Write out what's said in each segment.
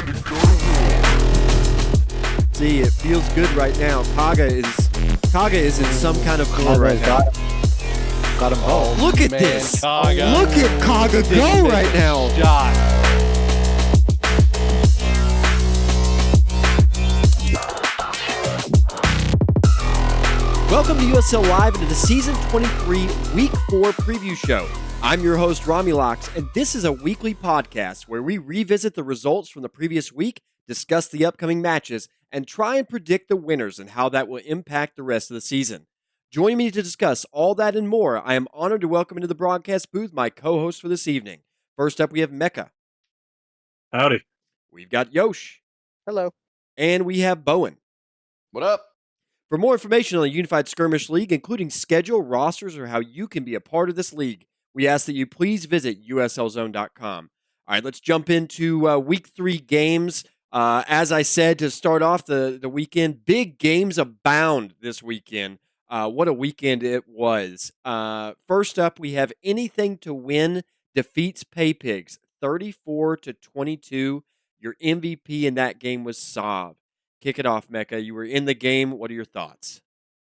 See, it feels good right now. Kaga is in some kind of form right now. Got him. Oh, look at man, this! Kaga. Look at Kaga go right now. Shot. Welcome to USL Live and to the Season 23 Week 4 preview show. I'm your host, Romulocks, and this is a weekly podcast where we revisit the results from the previous week, discuss the upcoming matches, and try and predict the winners and how that will impact the rest of the season. Joining me to discuss all that and more, I am honored to welcome into the broadcast booth my co-host for this evening. First up, we have Mecca. Howdy. We've got Yosh. Hello. And we have Bowen. What up? For more information on the Unified Skirmish League, including schedule, rosters, or how you can be a part of this league, we ask that you please visit uslzone.com. All right, let's jump into Week 3 games. As I said, to start off the weekend, big games abound this weekend. What a weekend it was. First up, we have Anything to Win defeats Pay Pigs 34-22. Your MVP in that game was Saab. Kick it off, Mecca. You were in the game. What are your thoughts?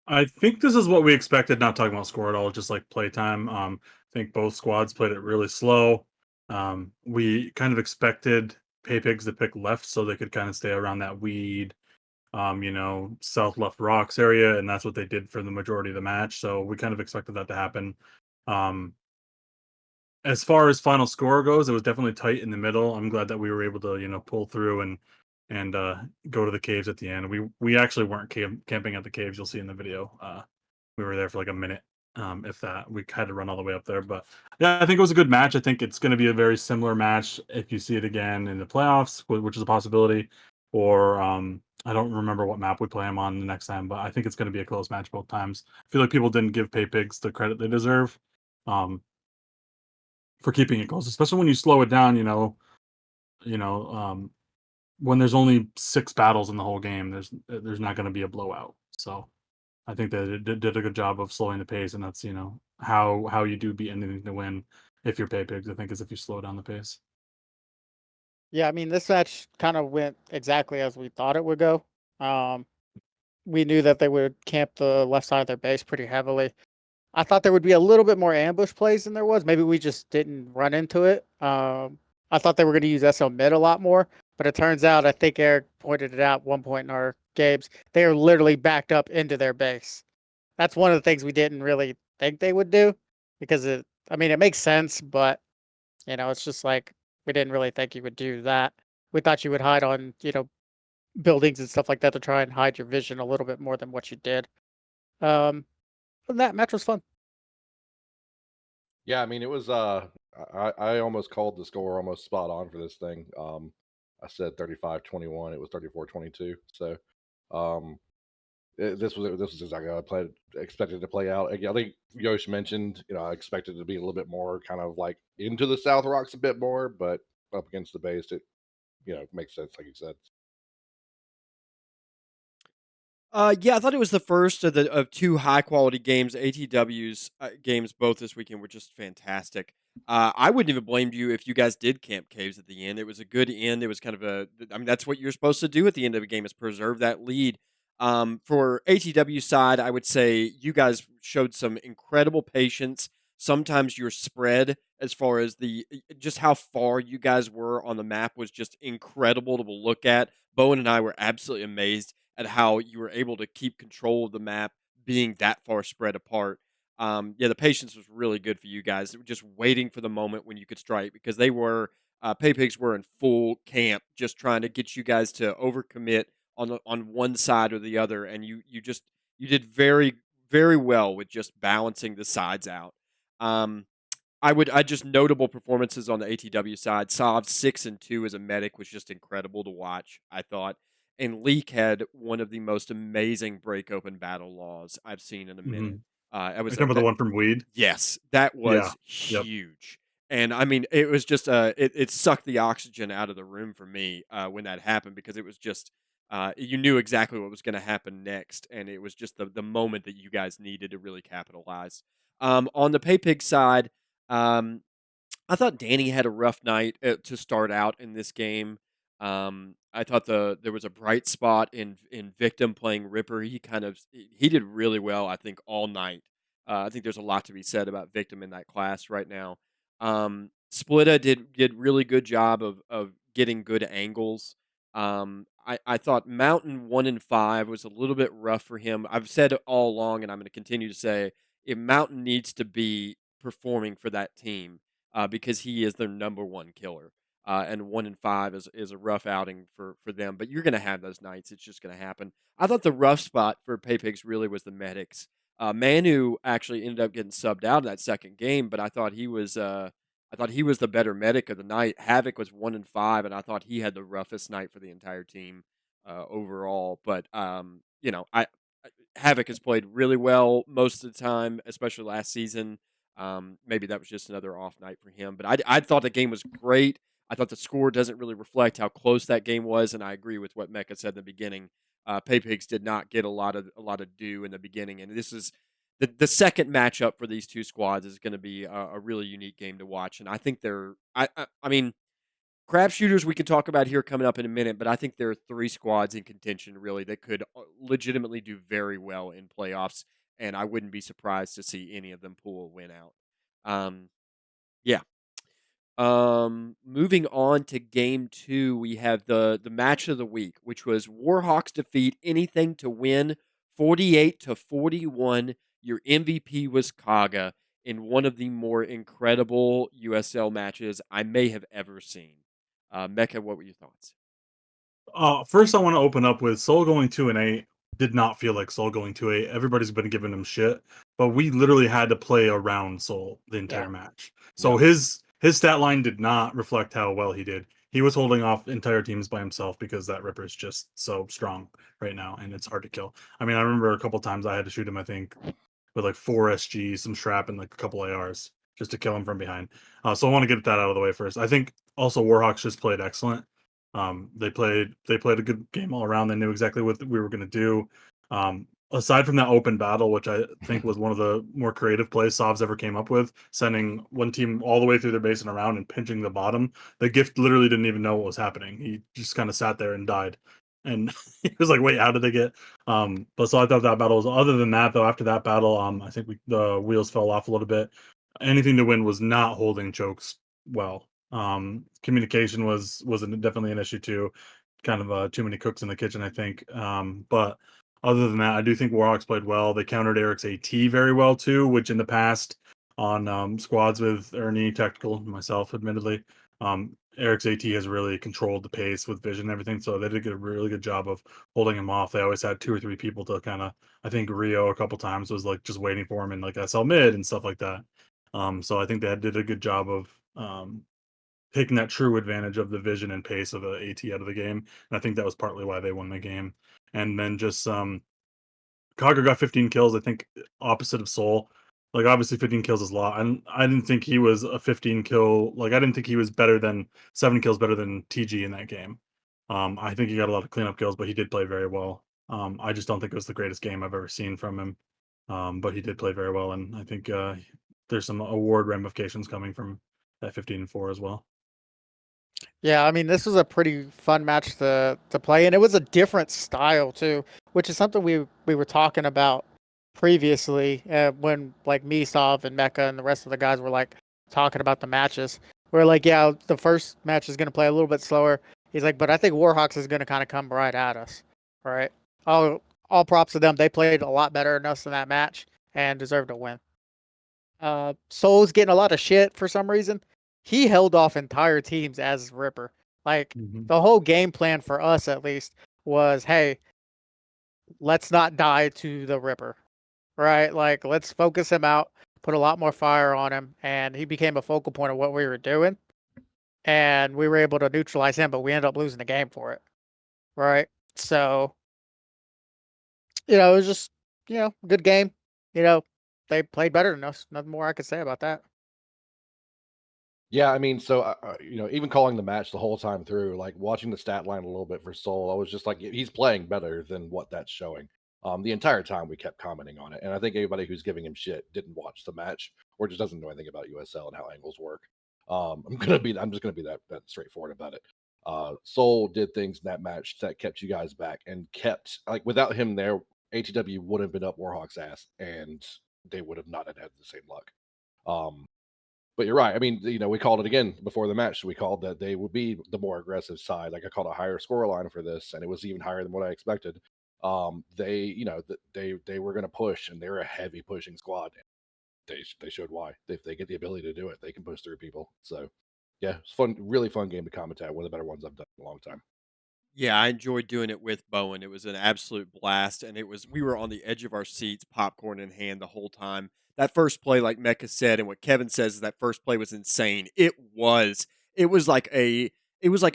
I think this is what we expected, not talking about score at all, just like playtime. I think both squads played it really slow. We kind of expected Pay Pigs to pick left so they could kind of stay around that weed, south left rocks area, and that's what they did for the majority of the match. So we kind of expected that to happen. As far as final score goes, it was definitely tight in the middle. I'm glad that we were able to, pull through and go to the caves at the end. We actually weren't camping at the caves. You'll see in the video. We were there for like a minute, if that. We had to run all the way up there. But yeah, I think it was a good match. I think it's going to be a very similar match if you see it again in the playoffs, which is a possibility. Or I don't remember what map we play them on the next time, but I think it's going to be a close match both times. I feel like people didn't give Pay Pigs the credit they deserve for keeping it close, especially when you slow it down. When there's only 6 battles in the whole game, there's not going to be a blowout. So I think that it did a good job of slowing the pace, and that's how you do beat Anything to Win if you're Pay Pigs. I think is if you slow down the pace. Yeah, I mean, this match kind of went exactly as we thought it would go. We knew that they would camp the left side of their base pretty heavily. I thought there would be a little bit more ambush plays than there was. Maybe we just didn't run into it. I thought they were going to use SL mid a lot more, but it turns out, I think Eric pointed it out at one point in our games, they are literally backed up into their base. That's one of the things we didn't really think they would do because it makes sense, but it's just like we didn't really think you would do that. We thought you would hide on, buildings and stuff like that to try and hide your vision a little bit more than what you did. That match was fun. Yeah, I mean, it was. I almost called the score almost spot on for this thing. I said 35-21. It was 34-22. So, this was exactly how I expected to play out. Again, I think Yosh mentioned, I expected it to be a little bit more kind of like into the South Rocks a bit more, but up against the base, it makes sense, like you said. Yeah, I thought it was the first of 2 high quality games. ATW's games both this weekend were just fantastic. I wouldn't even blame you if you guys did camp caves at the end. It was a good end. It was kind of that's what you're supposed to do at the end of a game is preserve that lead. For ATW side, I would say you guys showed some incredible patience. Sometimes your spread, as far as just how far you guys were on the map, was just incredible to look at. Bowen and I were absolutely amazed at how you were able to keep control of the map being that far spread apart. The patience was really good for you guys. Just waiting for the moment when you could strike because they were Pay Pigs were in full camp, just trying to get you guys to overcommit on one side or the other, and you did very very well with just balancing the sides out. I just notable performances on the ATW side. Saab 6-2 as a medic was just incredible to watch, I thought. And Leak had one of the most amazing break open battle laws I've seen in a minute. It was Remember the one from Weed? Yes, that was Yep. huge. And I mean, it was just it sucked the oxygen out of the room for me when that happened because it was just you knew exactly what was going to happen next, and it was just the moment that you guys needed to really capitalize. On the Pay Pig side, I thought Danny had a rough night to start out in this game. I thought there was a bright spot in Victim playing Ripper. He did really well, I think, all night. I think there's a lot to be said about Victim in that class right now. Splitta did really good job of getting good angles. I thought Mountain 1 and 5 was a little bit rough for him. I've said it all along, and I'm going to continue to say, if Mountain needs to be performing for that team, because he is their number one killer. And 1 and 5 is a rough outing for them. But you're going to have those nights. It's just going to happen. I thought the rough spot for Pay Pigs really was the medics. Manu actually ended up getting subbed out in that second game, but I thought he was the better medic of the night. Havoc was 1 and 5, and I thought he had the roughest night for the entire team overall. But Havoc has played really well most of the time, especially last season. Maybe that was just another off night for him. But I thought the game was great. I thought the score doesn't really reflect how close that game was, and I agree with what Mecca said in the beginning. Pay Pigs did not get a lot of due in the beginning, and this is the second matchup for these two squads is going to be a really unique game to watch. And I think I mean, crap shooters we can talk about here coming up in a minute, but I think there are three squads in contention really that could legitimately do very well in playoffs, and I wouldn't be surprised to see any of them pull a win out. Yeah. Moving on to game 2, we have the match of the week, which was Warhawks defeat Anything to Win 48-41. Your MVP was Kaga in one of the more incredible USL matches I may have ever seen. Mecca, what were your thoughts? First, I want to open up with Soul going 2-8 did not feel like Soul going 2-8. Everybody's been giving him shit, but we literally had to play around Soul the entire Yeah. match. So his stat line did not reflect how well he did. He was holding off entire teams by himself because that Ripper is just so strong right now, and it's hard to kill. I mean, I remember a couple times I had to shoot him, I think, with like 4 SG, some Shrap, and like a couple ARs just to kill him from behind. So I want to get that out of the way first. I think also Warhawks just played excellent. They played a good game all around. They knew exactly what we were going to do. Aside from that open battle, which I think was one of the more creative plays Sovs ever came up with, sending one team all the way through their base and around and pinching the bottom. The Gift literally didn't even know what was happening. He just kind of sat there and died. And he was like, wait, how did they get? But so I thought that battle was, other than that, though, after that battle, I think the wheels fell off a little bit. Anything to Win was not holding chokes well. Communication was definitely an issue too. Kind of too many cooks in the kitchen, I think. But other than that, I do think Warhawks played well. They countered Eric's AT very well too, which in the past on squads with Ernie, Tactical, myself, admittedly, Eric's AT has really controlled the pace with vision and everything. So they did a really good job of holding him off. They always had 2 or 3 people to kind of. I think Rio a couple times was like just waiting for him in like SL mid and stuff like that. So I think they did a good job of taking that true advantage of the vision and pace of the AT out of the game. And I think that was partly why they won the game. And then just Kaga got 15 kills, I think opposite of Soul. Like obviously 15 kills is a lot. I didn't think he was a 15 kill. Like I didn't think he was better than 7 kills better than TG in that game. I think he got a lot of cleanup kills, but he did play very well. I just don't think it was the greatest game I've ever seen from him. But he did play very well, and I think there's some award ramifications coming from that 15-4 as well. Yeah, I mean, this was a pretty fun match to play, and it was a different style too, which is something we were talking about previously when like me, Sov, and Mecca, and the rest of the guys were like talking about the matches. We're like, yeah, the first match is going to play a little bit slower. He's like, but I think Warhawks is going to kind of come right at us, right? All props to them. They played a lot better than us in that match and deserved to win. Soul's getting a lot of shit for some reason. He held off entire teams as Ripper. Like the whole game plan for us, at least, was, hey, let's not die to the Ripper, right? Like let's focus him out, put a lot more fire on him, and he became a focal point of what we were doing. And we were able to neutralize him, but we ended up losing the game for it, right? So, it was just, good game. They played better than us. Nothing more I could say about that. Yeah, I mean, so even calling the match the whole time through, like watching the stat line a little bit for Soul, I was just like, he's playing better than what that's showing. The entire time we kept commenting on it, and I think anybody who's giving him shit didn't watch the match or just doesn't know anything about USL and how angles work. I'm just gonna be that straightforward about it. Soul did things in that match that kept you guys back and kept like without him there, ATW would have been up Warhawk's ass and they would have not had the same luck. Um, but you're right. I mean, we called it again before the match. We called that they would be the more aggressive side. Like I called a higher score line for this, and it was even higher than what I expected. They were going to push, and they're a heavy pushing squad. They showed why. If they get the ability to do it, they can push through people. So, yeah, it's fun, really fun game to commentate. One of the better ones I've done in a long time. Yeah, I enjoyed doing it with Bowen. It was an absolute blast, and we were on the edge of our seats, popcorn in hand the whole time. That first play, like Mecca said, and what Kevin says, is that first play was insane. It was like a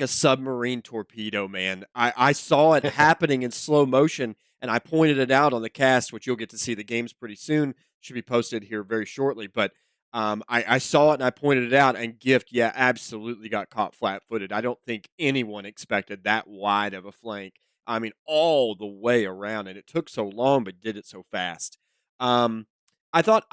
submarine torpedo, man. I saw it happening in slow motion, and I pointed it out on the cast, which you'll get to see the games pretty soon. Should be posted here very shortly, but I saw it and I pointed it out, and Gift, yeah, absolutely got caught flat-footed. I don't think anyone expected that wide of a flank. I mean, all the way around, and it took so long, but did it so fast. Um, I thought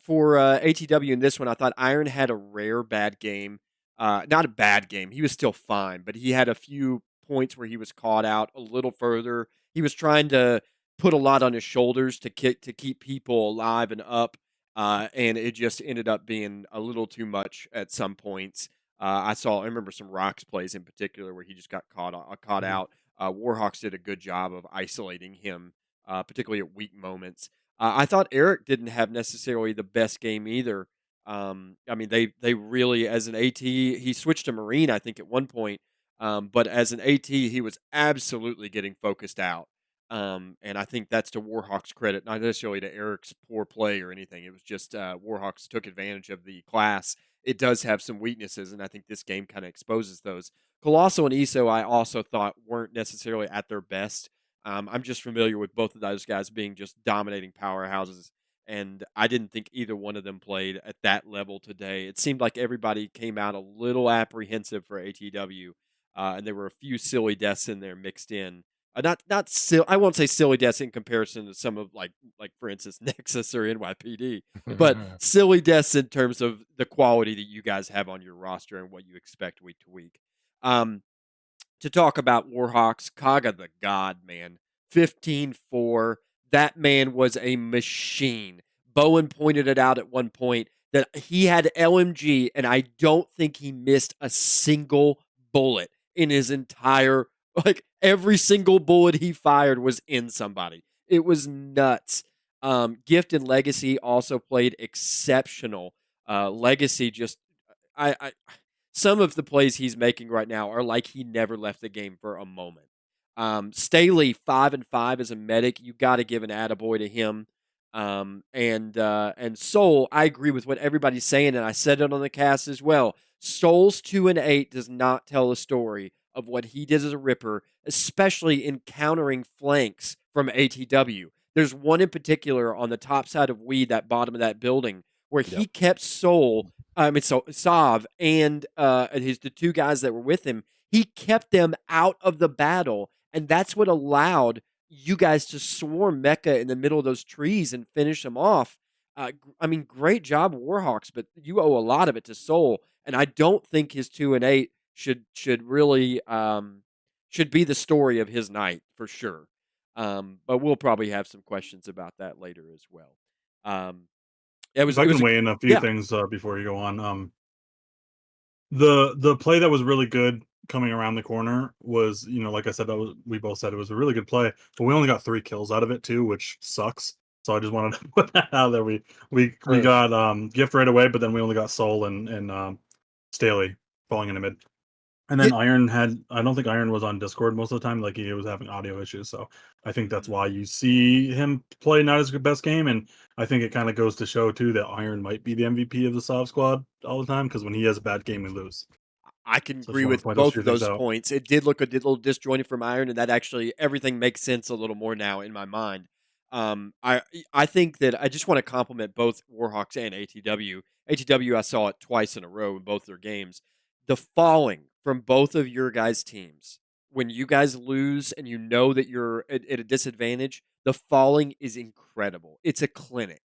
for ATW in this one, I thought Iron had a rare bad game. Not a bad game. He was still fine, but he had a few points where he was caught out a little further. He was trying to put a lot on his shoulders to keep people alive and up, and it just ended up being a little too much at some points. I remember some Rocks plays in particular where he just got caught Mhm. out. Warhawks did a good job of isolating him, particularly at weak moments. I thought Eric didn't have necessarily the best game either. I mean, they really, as an AT, he switched to Marine, I think, at one point. But as an AT, he was absolutely getting focused out. And I think that's to Warhawks' credit, not necessarily to Eric's poor play or anything. It was just Warhawks took advantage of the class. It does have some weaknesses, and I think this game kind of exposes those. Colossal and ESO, I also thought weren't necessarily at their best. I'm just familiar with both of those guys being just dominating powerhouses, and I didn't think either one of them played at that level today. It seemed like everybody came out a little apprehensive for ATW, and there were a few silly deaths in there mixed in. Not silly. I won't say silly deaths in comparison to some of like for instance Nexus or NYPD, but silly deaths in terms of the quality that you guys have on your roster and what you expect week to week. Um, to talk about Warhawks, Kaga the God, man. 15-4. That man was a machine. Bowen pointed it out at one point that he had LMG, and I don't think he missed a single bullet in his entire, like, every single bullet he fired was in somebody. It was nuts. Gift and Legacy also played exceptional. Legacy just, I some of the plays he's making right now are like he never left the game for a moment. Staley 5-5 as a medic, you got to give an attaboy to him. And Soul, I agree with what everybody's saying, and I said it on the cast as well. Soul's 2-8 does not tell a story of what he did as a Ripper, especially in countering flanks from ATW. There's one in particular on the top side of Weed, that bottom of that building, where he Yep. kept Soul, so Sav and the two guys that were with him, he kept them out of the battle, and that's what allowed you guys to swarm Mecca in the middle of those trees and finish them off. I mean, great job, Warhawks, but you owe a lot of it to Soul, and I don't think his 2-8 should really should be the story of his night for sure. But we'll probably have some questions about that later as well. It If was I it can was a weigh in a few yeah. things before you go on, the play that was really good coming around the corner was, like I said, we both said it was a really good play, but we only got 3 kills out of it too, which sucks. So I just wanted to put that out there. We got Gift right away, but then we only got Soul and Staley falling in the mid. And then I don't think Iron was on Discord most of the time. Like he was having audio issues. So I think that's why you see him play not his best game. And I think it kind of goes to show too that Iron might be the MVP of the Soft Squad all the time. Because when he has a bad game, we lose. I can So I just agree want to with point those both two of things those out. points. It did look a little disjointed from Iron, and that actually everything makes sense a little more now in my mind. I think that I just want to compliment both Warhawks and ATW. ATW, I saw it twice in a row in both their games. The falling from both of your guys' teams when you guys lose and you know that you're at a disadvantage, the falling is incredible. It's a clinic.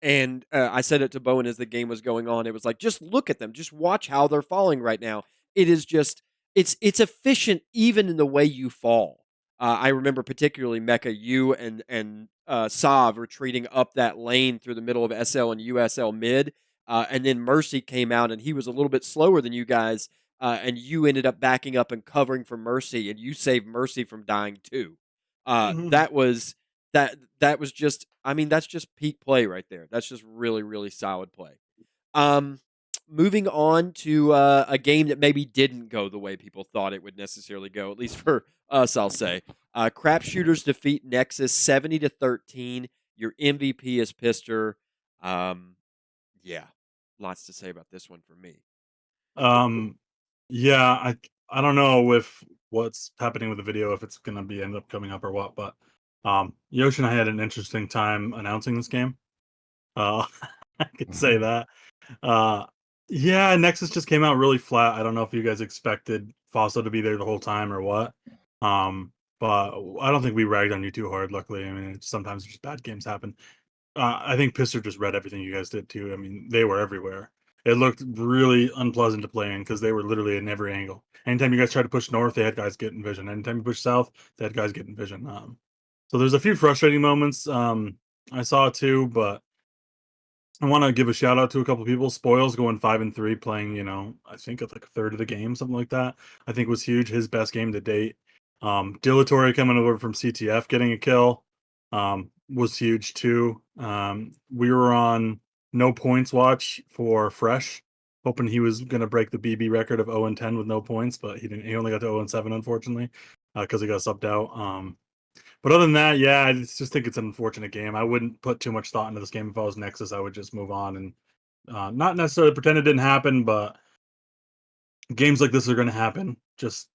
And I said it to Bowen as the game was going on. It was like, just look at them. Just watch how they're falling right now. It is just it's efficient even in the way you fall. I remember particularly Mecca, you and Sav retreating up that lane through the middle of SL and USL mid, and then Mercy came out and he was a little bit slower than you guys, and you ended up backing up and covering for Mercy, and you saved Mercy from dying too. That was that was just, I mean, that's just peak play right there. That's just really really solid play. Um, Moving on to a game that maybe didn't go the way people thought it would necessarily go, at least for us, I'll say. Crapshooters defeat Nexus 70-13. Your MVP is Pister. Um, yeah, lots to say about this one for me. Yeah, I don't know with what's happening with the video, if it's gonna be end up coming up or what, but Yosh and I had an interesting time announcing this game. Uh I could say that. Uh yeah, Nexus just came out really flat. I don't know if you guys expected Fossil to be there the whole time or what. But I don't think we ragged on you too hard, luckily. I mean, sometimes just bad games happen. I think Pisser just read everything you guys did too. I mean, they were everywhere. It looked really unpleasant to play in because they were literally in every angle. Anytime you guys tried to push north, they had guys getting vision. Anytime you push south, they had guys getting vision. So there's a few frustrating moments. I saw it too, but I want to give a shout out to a couple people. Spoils going 5-3, playing, I think it's like a third of the game, something like that. I think was huge. His best game to date. Dilatory coming over from CTF, getting a kill, was huge too. We were on no points watch for Fresh, hoping he was going to break the BB record of 0-10 with no points, but he didn't. He only got to 0-7, unfortunately, because he got subbed out. But other than that, yeah, I just think it's an unfortunate game. I wouldn't put too much thought into this game if I was Nexus. I would just move on and not necessarily pretend it didn't happen, but games like this are going to happen. Just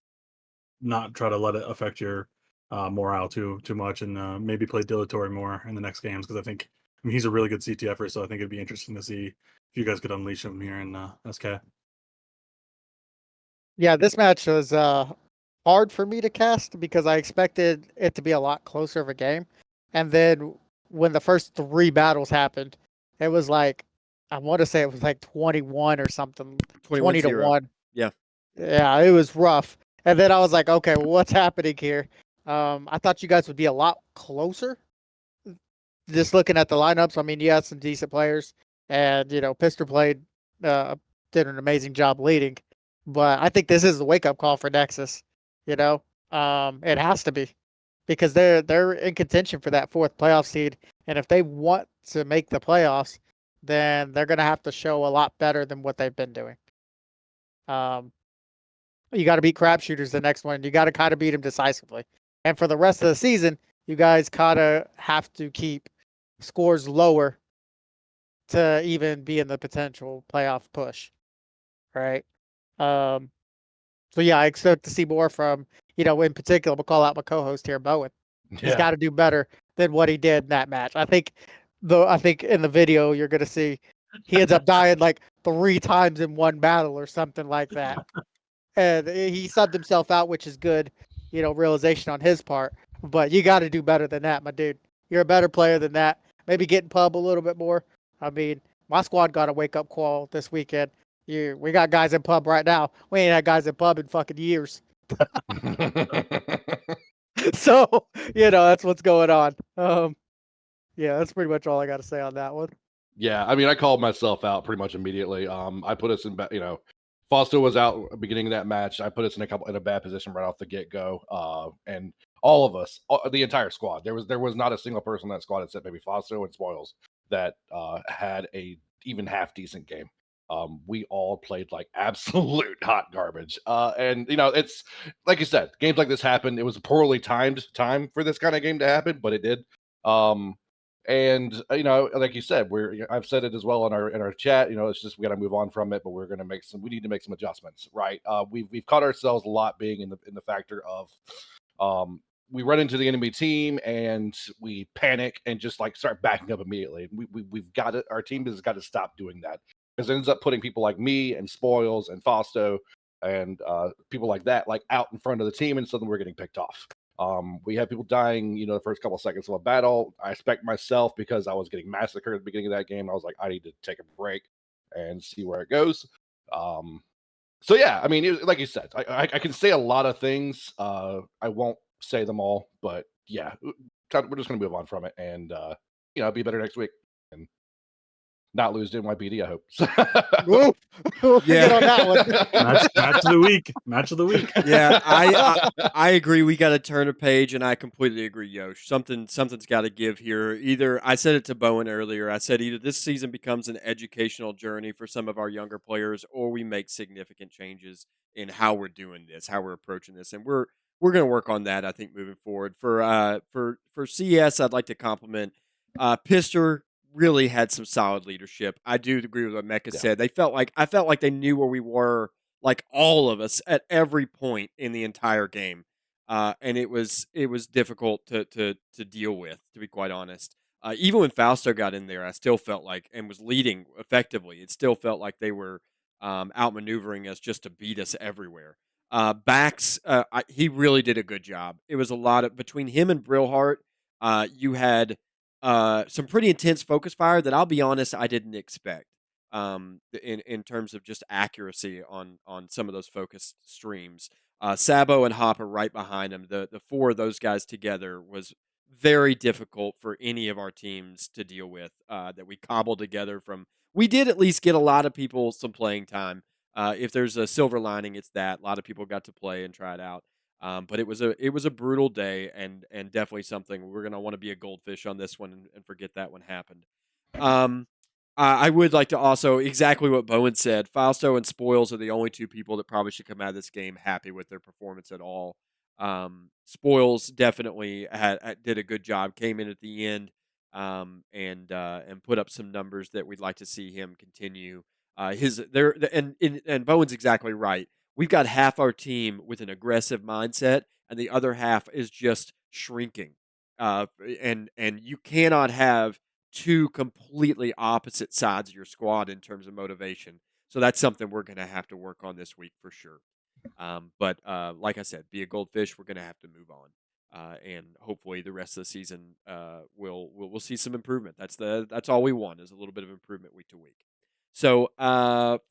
not try to let it affect your morale too much, and maybe play dilatory more in the next games, because I mean, he's a really good CTFer, so I think it'd be interesting to see if you guys could unleash him here in SK. Yeah, this match was hard for me to cast because I expected it to be a lot closer of a game. And then when the first three battles happened, it was like, I want to say it was like 21 or something, 20 to 21-0. 1. Yeah. Yeah, it was rough. And then I was like, okay, well, what's happening here? I thought you guys would be a lot closer. Just looking at the lineups, I mean, you had some decent players, and Pister played, uh, did an amazing job leading. But I think this is the wake up call for Nexus. It has to be because they're in contention for that fourth playoff seed, and if they want to make the playoffs, then they're gonna have to show a lot better than what they've been doing. Um, you got to beat crapshooters the next one. You got to kind of beat them decisively. And for the rest of the season, you guys kind of have to keep scores lower to even be in the potential playoff push, right? Um, so yeah, I expect to see more from, in particular, we'll call out my co-host here, Bowen. He's got to do better than what he did in that match. I think in the video you're gonna see he ends up dying like 3 times in one battle or something like that. And he subbed himself out, which is good, realization on his part. But you got to do better than that, my dude. You're a better player than that. Maybe get in pub a little bit more. I mean, my squad got a wake up call this weekend. We got guys in pub right now. We ain't had guys in pub in fucking years. So, that's what's going on. Yeah, that's pretty much all I got to say on that one. Yeah, I mean, I called myself out pretty much immediately. I put us in, Foster was out at the beginning of that match. I put us in a bad position right off the get go. And all of us, the entire squad, there was not a single person in that squad except maybe Foster and Spoils that had a even half decent game. We all played like absolute hot garbage. And it's like you said, games like this happen. It was a poorly timed time for this kind of game to happen, but it did. And like you said, I've said it as well in our chat. It's just we got to move on from it, but we need to make some adjustments, right? We've caught ourselves a lot being in the factor of we run into the enemy team and we panic and just like start backing up immediately. We've got to, our team has got to stop doing that, because it ends up putting people like me and Spoils and Fausto and people like that like out in front of the team, and suddenly we're getting picked off. We had people dying, the first couple of seconds of a battle. I expect myself, because I was getting massacred at the beginning of that game, I was like, I need to take a break and see where it goes. So yeah, I mean, like you said, I can say a lot of things. I won't say them all, but yeah, we're just gonna move on from it, and be better next week and not lose to NYPD. I hope. Woo! We'll Yeah. get on that one. Match of the week. Match of the week. Yeah, I agree. We got to turn a page, and I completely agree, Yosh. Something's got to give here. Either I said it to Bowen earlier. I said either this season becomes an educational journey for some of our younger players, or we make significant changes in how we're doing this, how we're approaching this, and we're going to work on that. I think moving forward for CS, I'd like to compliment Pister. Really had some solid leadership. I do agree with what Mecca Yeah. said. I felt like they knew where we were, like all of us at every point in the entire game, and it was difficult to deal with, to be quite honest. Even when Fausto got in there, I still felt like and was leading effectively. It still felt like they were outmaneuvering us just to beat us everywhere. Bax, he really did a good job. It was a lot of between him and Brillhart. You had some pretty intense focus fire that I'll be honest, I didn't expect in terms of just accuracy on some of those focused streams. Sabo and Hopper right behind him. The four of those guys together was very difficult for any of our teams to deal with. That we cobbled together from. We did at least get a lot of people some playing time. If there's a silver lining, it's that a lot of people got to play and try it out. But it was a brutal day and definitely something we're gonna want to be a goldfish on this one and forget that one happened. Um, I would like to also exactly what Bowen said. Fausto and Spoils are the only two people that probably should come out of this game happy with their performance at all. Spoils definitely did a good job. Came in at the end and put up some numbers that we'd like to see him continue. His there and Bowen's exactly right. We've got half our team with an aggressive mindset, and the other half is just shrinking. And you cannot have two completely opposite sides of your squad in terms of motivation. So that's something we're going to have to work on this week for sure. But like I said, be a goldfish. We're going to have to move on, and hopefully the rest of the season we'll see some improvement. That's all we want is a little bit of improvement week to week. So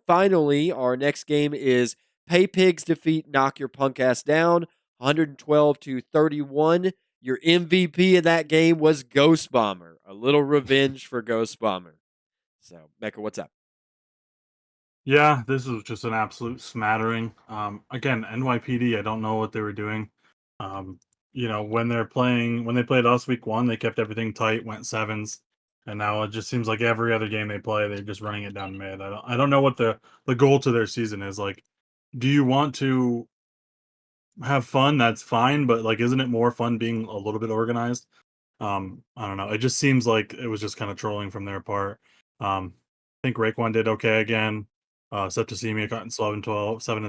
finally, our next game is Pay Pigs defeat Knock Your Punk Ass Down, 112-31. Your MVP of that game was Ghost Bomber. A little revenge for Ghost Bomber. So, Mecca, what's up? Yeah, this was just an absolute smattering. Again, NYPD, I don't know what they were doing. When they played us week one, they kept everything tight, went sevens, and now it just seems like every other game they play, they're just running it down mid. I don't know what the goal to their season is. Like, do you want to have fun? That's fine, but like, isn't it more fun being a little bit organized? I don't know. It just seems like it was just kind of trolling from their part. I think Raekwon did okay again. Septicemia got in 7 and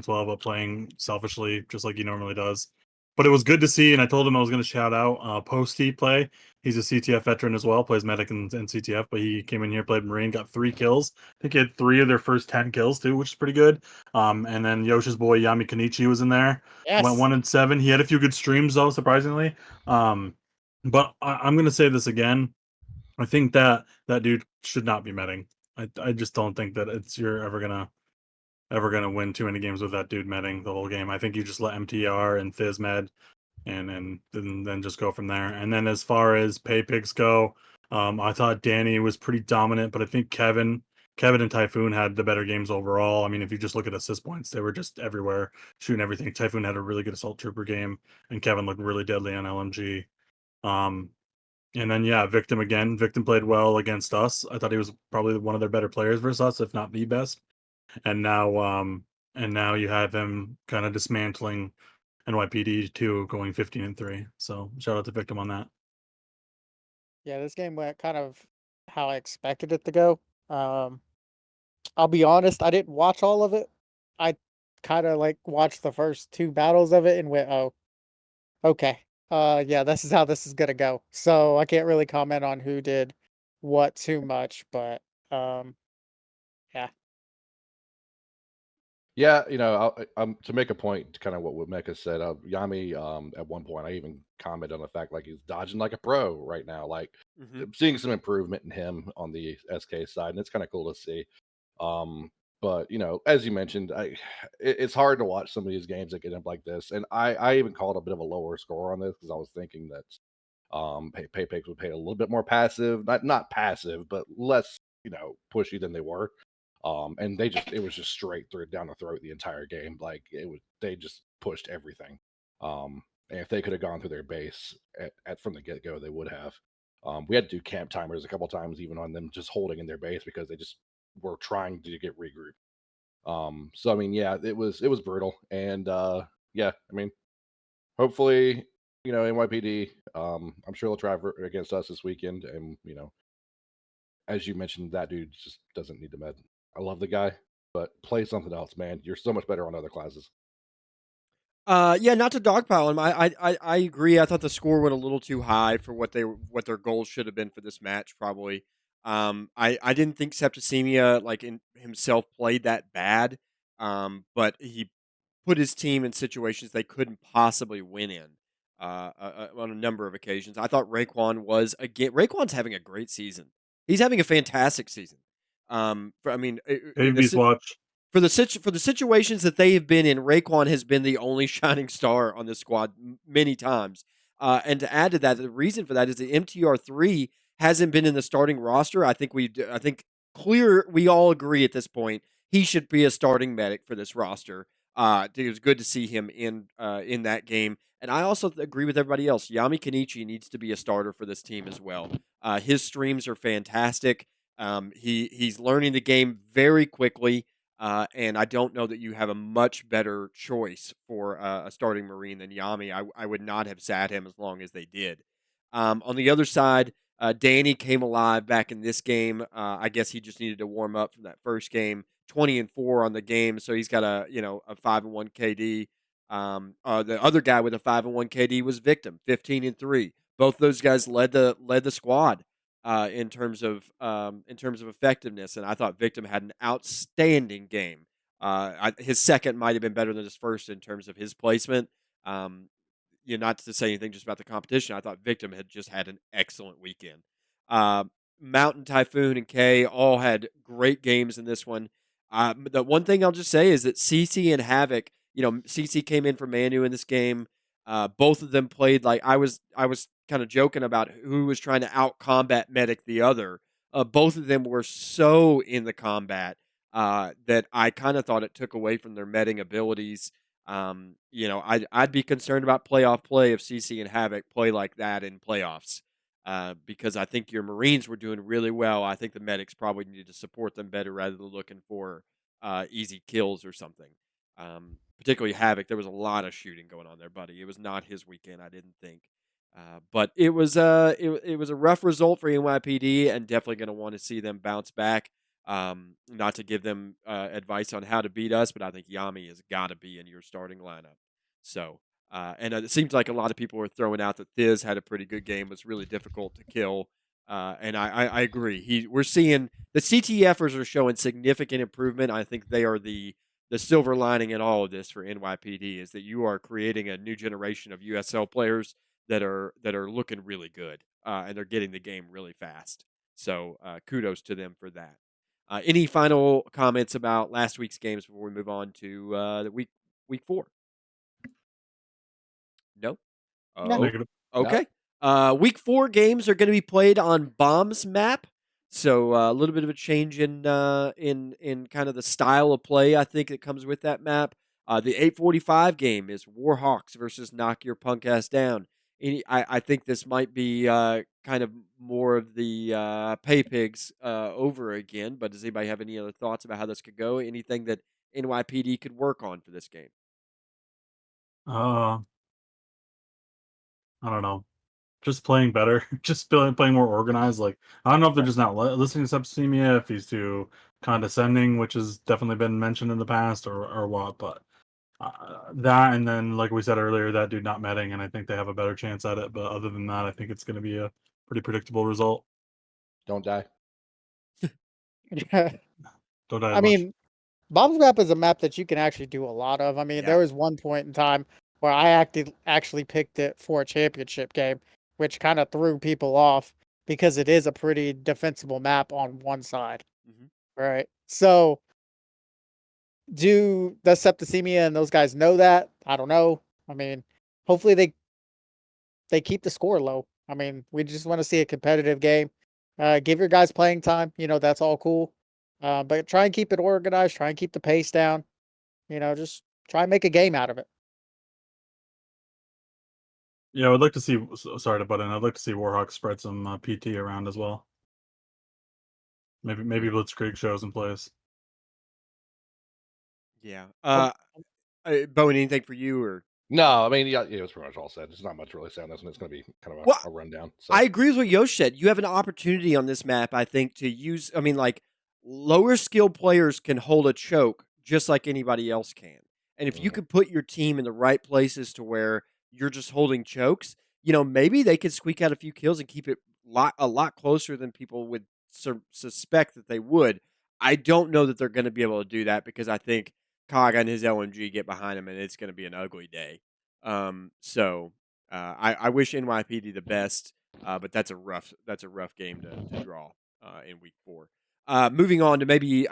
12, but playing selfishly, just like he normally does. But it was good to see, and I told him I was going to shout out Posty play. He's a CTF veteran as well, plays medic and CTF, but he came in here, played Marine, got 3 kills. I think he had 3 of their first 10 kills too, which is pretty good. And then Yosh's boy Yami Kanichi was in there. Went Yes. 1 and 7. He had a few good streams though, surprisingly. But I'm going to say this again. I think that dude should not be medding. I just don't think that you're ever gonna win too many games with that dude medding the whole game. I think you just let MTR and Fizz med and then just go from there. And then as far as pay picks go, I thought Danny was pretty dominant, but I think Kevin and Typhoon had the better games overall. I mean, if you just look at assist points, they were just everywhere, shooting everything. Typhoon had a really good assault trooper game, and Kevin looked really deadly on LMG. And then Victim again. Victim played well against us. I thought he was probably one of their better players versus us, if not the best. And now you have him kind of dismantling NYPD 2, going 15-3. So shout out to Victim on that. Yeah, this game went kind of how I expected it to go. I'll be honest, I didn't watch all of it. I kind of like watched the first 2 battles of it and went, "Oh, okay. Yeah, this is how this is gonna go." So I can't really comment on who did what too much, but yeah. Yeah, to make a point, kind of what Mecca said. Yami, at one point, I even commented on the fact like he's dodging like a pro right now. Like Mm-hmm. seeing some improvement in him on the SK side, and it's kind of cool to see. But as you mentioned, it's hard to watch some of these games that get up like this. And I even called a bit of a lower score on this because I was thinking that Pay-Pigs would play a little bit more passive, not passive, but less pushy than they were. And it was just straight through down the throat the entire game. Like they just pushed everything. And if they could have gone through their base from the get go, they would have. We had to do camp timers a couple times, even on them just holding in their base because they just were trying to get regrouped. So I mean, yeah, it was brutal, and yeah, I mean, hopefully, NYPD. I'm sure they'll try against us this weekend, and as you mentioned, that dude just doesn't need the med. I love the guy, but play something else, man. You're so much better on other classes. Yeah, not to dogpile him. I agree. I thought the score went a little too high for what their goals should have been for this match. Probably. I didn't think Septicemia in himself played that bad. But he put his team in situations they couldn't possibly win in. On a number of occasions, I thought Raekwon was again. Raekwon's having a great season. He's having a fantastic season. I mean, in AV's watch. for the situations that they have been in, Raekwon has been the only shining star on this squad many times. And to add to that, the reason for that is the MTR3 hasn't been in the starting roster. I think we all agree at this point he should be a starting medic for this roster. It was good to see him in that game, and I also agree with everybody else. Yami Kenichi needs to be a starter for this team as well. His streams are fantastic. He's learning the game very quickly. And I don't know that you have a much better choice for a starting Marine than Yami. I would not have sat him as long as they did. On the other side, Danny came alive back in this game. I guess he just needed to warm up from that first game. 20-4 on the game, so he's got a 5-1 KD. The other guy with a 5-1 KD was Victim, 15-3. Both those guys led the squad in terms of effectiveness, and I thought Victim had an outstanding game. His second might have been better than his first in terms of his placement. Um, Not to say anything just about the competition. I thought Victim had just had an excellent weekend. Uh, Mountain Typhoon and K all had great games in this one. The one thing I'll just say is that CC and Havoc. CC came in for Manu in this game. Both of them played like I was kind of joking about who was trying to out combat medic the other. Both of them were so in the combat that I kind of thought it took away from their medding abilities. I'd be concerned about playoff play if CC and Havoc play like that in playoffs. Because I think your Marines were doing really well. I think the medics probably needed to support them better rather than looking for easy kills or something. Particularly Havoc, there was a lot of shooting going on there, buddy. It was not his weekend, I didn't think. But it was it was a rough result for NYPD, and definitely going to want to see them bounce back. Not to give them advice on how to beat us, but I think Yami has got to be in your starting lineup. So, and it seems like a lot of people were throwing out that Thiz had a pretty good game, was really difficult to kill. And I agree. We're seeing the CTFers are showing significant improvement. I think they are the silver lining in all of this for NYPD is that you are creating a new generation of USL players that are looking really good, and they're getting the game really fast. So kudos to them for that. Any final comments about last week's games before we move on to the week 4? No. No. Negative. Okay. Week 4 games are going to be played on Bombs map, so a little bit of a change in kind of the style of play I think that comes with that map. The 8:45 game is Warhawks versus Knock Your Punk Ass Down. I think this might be kind of more of the Pay Pigs over again. But does anybody have any other thoughts about how this could go? Anything that NYPD could work on for this game? I don't know. Just playing better, just playing more organized. Like I don't know if they're just not listening to Septicemia, if he's too condescending, which has definitely been mentioned in the past, or what. But that, and then like we said earlier, that dude not medding, and I think they have a better chance at it. But other than that, I think it's going to be a pretty predictable result. Don't die. Yeah. Don't die I as much. mean, Bob's Map is a map that you can actually do a lot of. I mean, Yeah. there was one point in time where I actually picked it for a championship game, which kind of threw people off because it is a pretty defensible map on one side, Mhm. right? So Does Septicemia and those guys know that? I don't know. I mean, hopefully they keep the score low. I mean, we just want to see a competitive game. Give your guys playing time. That's all cool. But try and keep it organized. Try and keep the pace down. Just try and make a game out of it. Yeah, I would like to see. Sorry to butt in. I'd like to see Warhawk spread some PT around as well. Maybe Blitzkrieg shows in place. Yeah. Um, Bowen, anything for you or? No, I mean, yeah, it was pretty much all said. There's not much really said on this, and it's going to be kind of Well, a rundown. So I agree with what Yosh said. You have an opportunity on this map, I think, to use. I mean, like lower skilled players can hold a choke just like anybody else can. And if you mhm. could put your team in the right places to where you're just holding chokes, maybe they could squeak out a few kills and keep it a lot closer than people would suspect that they would. I don't know that they're going to be able to do that because I think Cog and his LMG get behind him and it's going to be an ugly day. I wish NYPD the best, but that's a rough game to draw in week 4. Moving on to maybe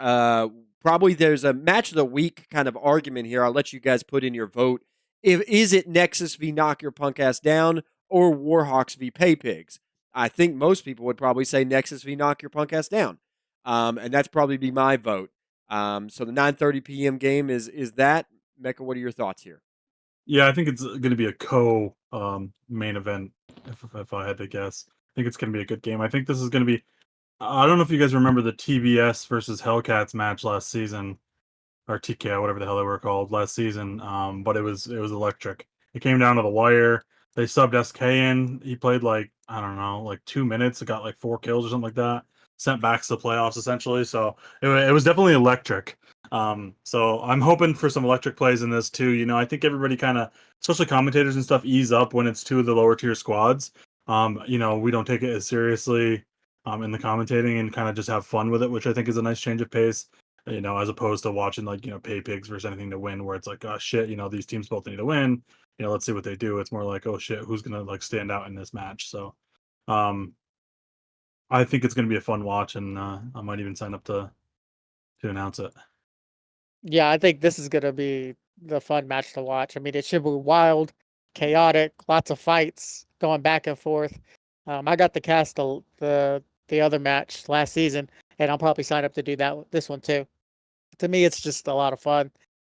probably there's a match of the week kind of argument here. I'll let you guys put in your vote. Is it Nexus v Knock Your Punk Ass Down or Warhawks v Pay Pigs? I think most people would probably say Nexus v Knock Your Punk Ass Down, and that's probably be my vote. So the 9:30 p.m. game is that. Mecca, what are your thoughts here? Yeah, I think it's going to be a main event. If I had to guess, I think it's going to be a good game. I think this is going to be. I don't know if you guys remember the TBS versus Hellcats match last season, or TKO, whatever the hell they were called last season. But it was electric. It came down to the wire. They subbed SK in. He played like I don't know, like 2 minutes. It got like 4 kills or something like that. Sent back to the playoffs essentially. So it was definitely electric. So I'm hoping for some electric plays in this too. I think everybody kind of, especially commentators and stuff, ease up when it's 2 of the lower tier squads. We don't take it as seriously in the commentating and kind of just have fun with it, which I think is a nice change of pace. As opposed to watching like, Pay Pigs versus anything to win, where it's like, oh shit, these teams both need to win. Let's see what they do. It's more like, oh shit, who's gonna like stand out in this match? So, I think it's gonna be a fun watch, and I might even sign up to announce it. Yeah, I think this is gonna be the fun match to watch. I mean, it should be wild, chaotic, lots of fights going back and forth. I got the cast the other match last season, and I'll probably sign up to do this one too. To me, it's just a lot of fun,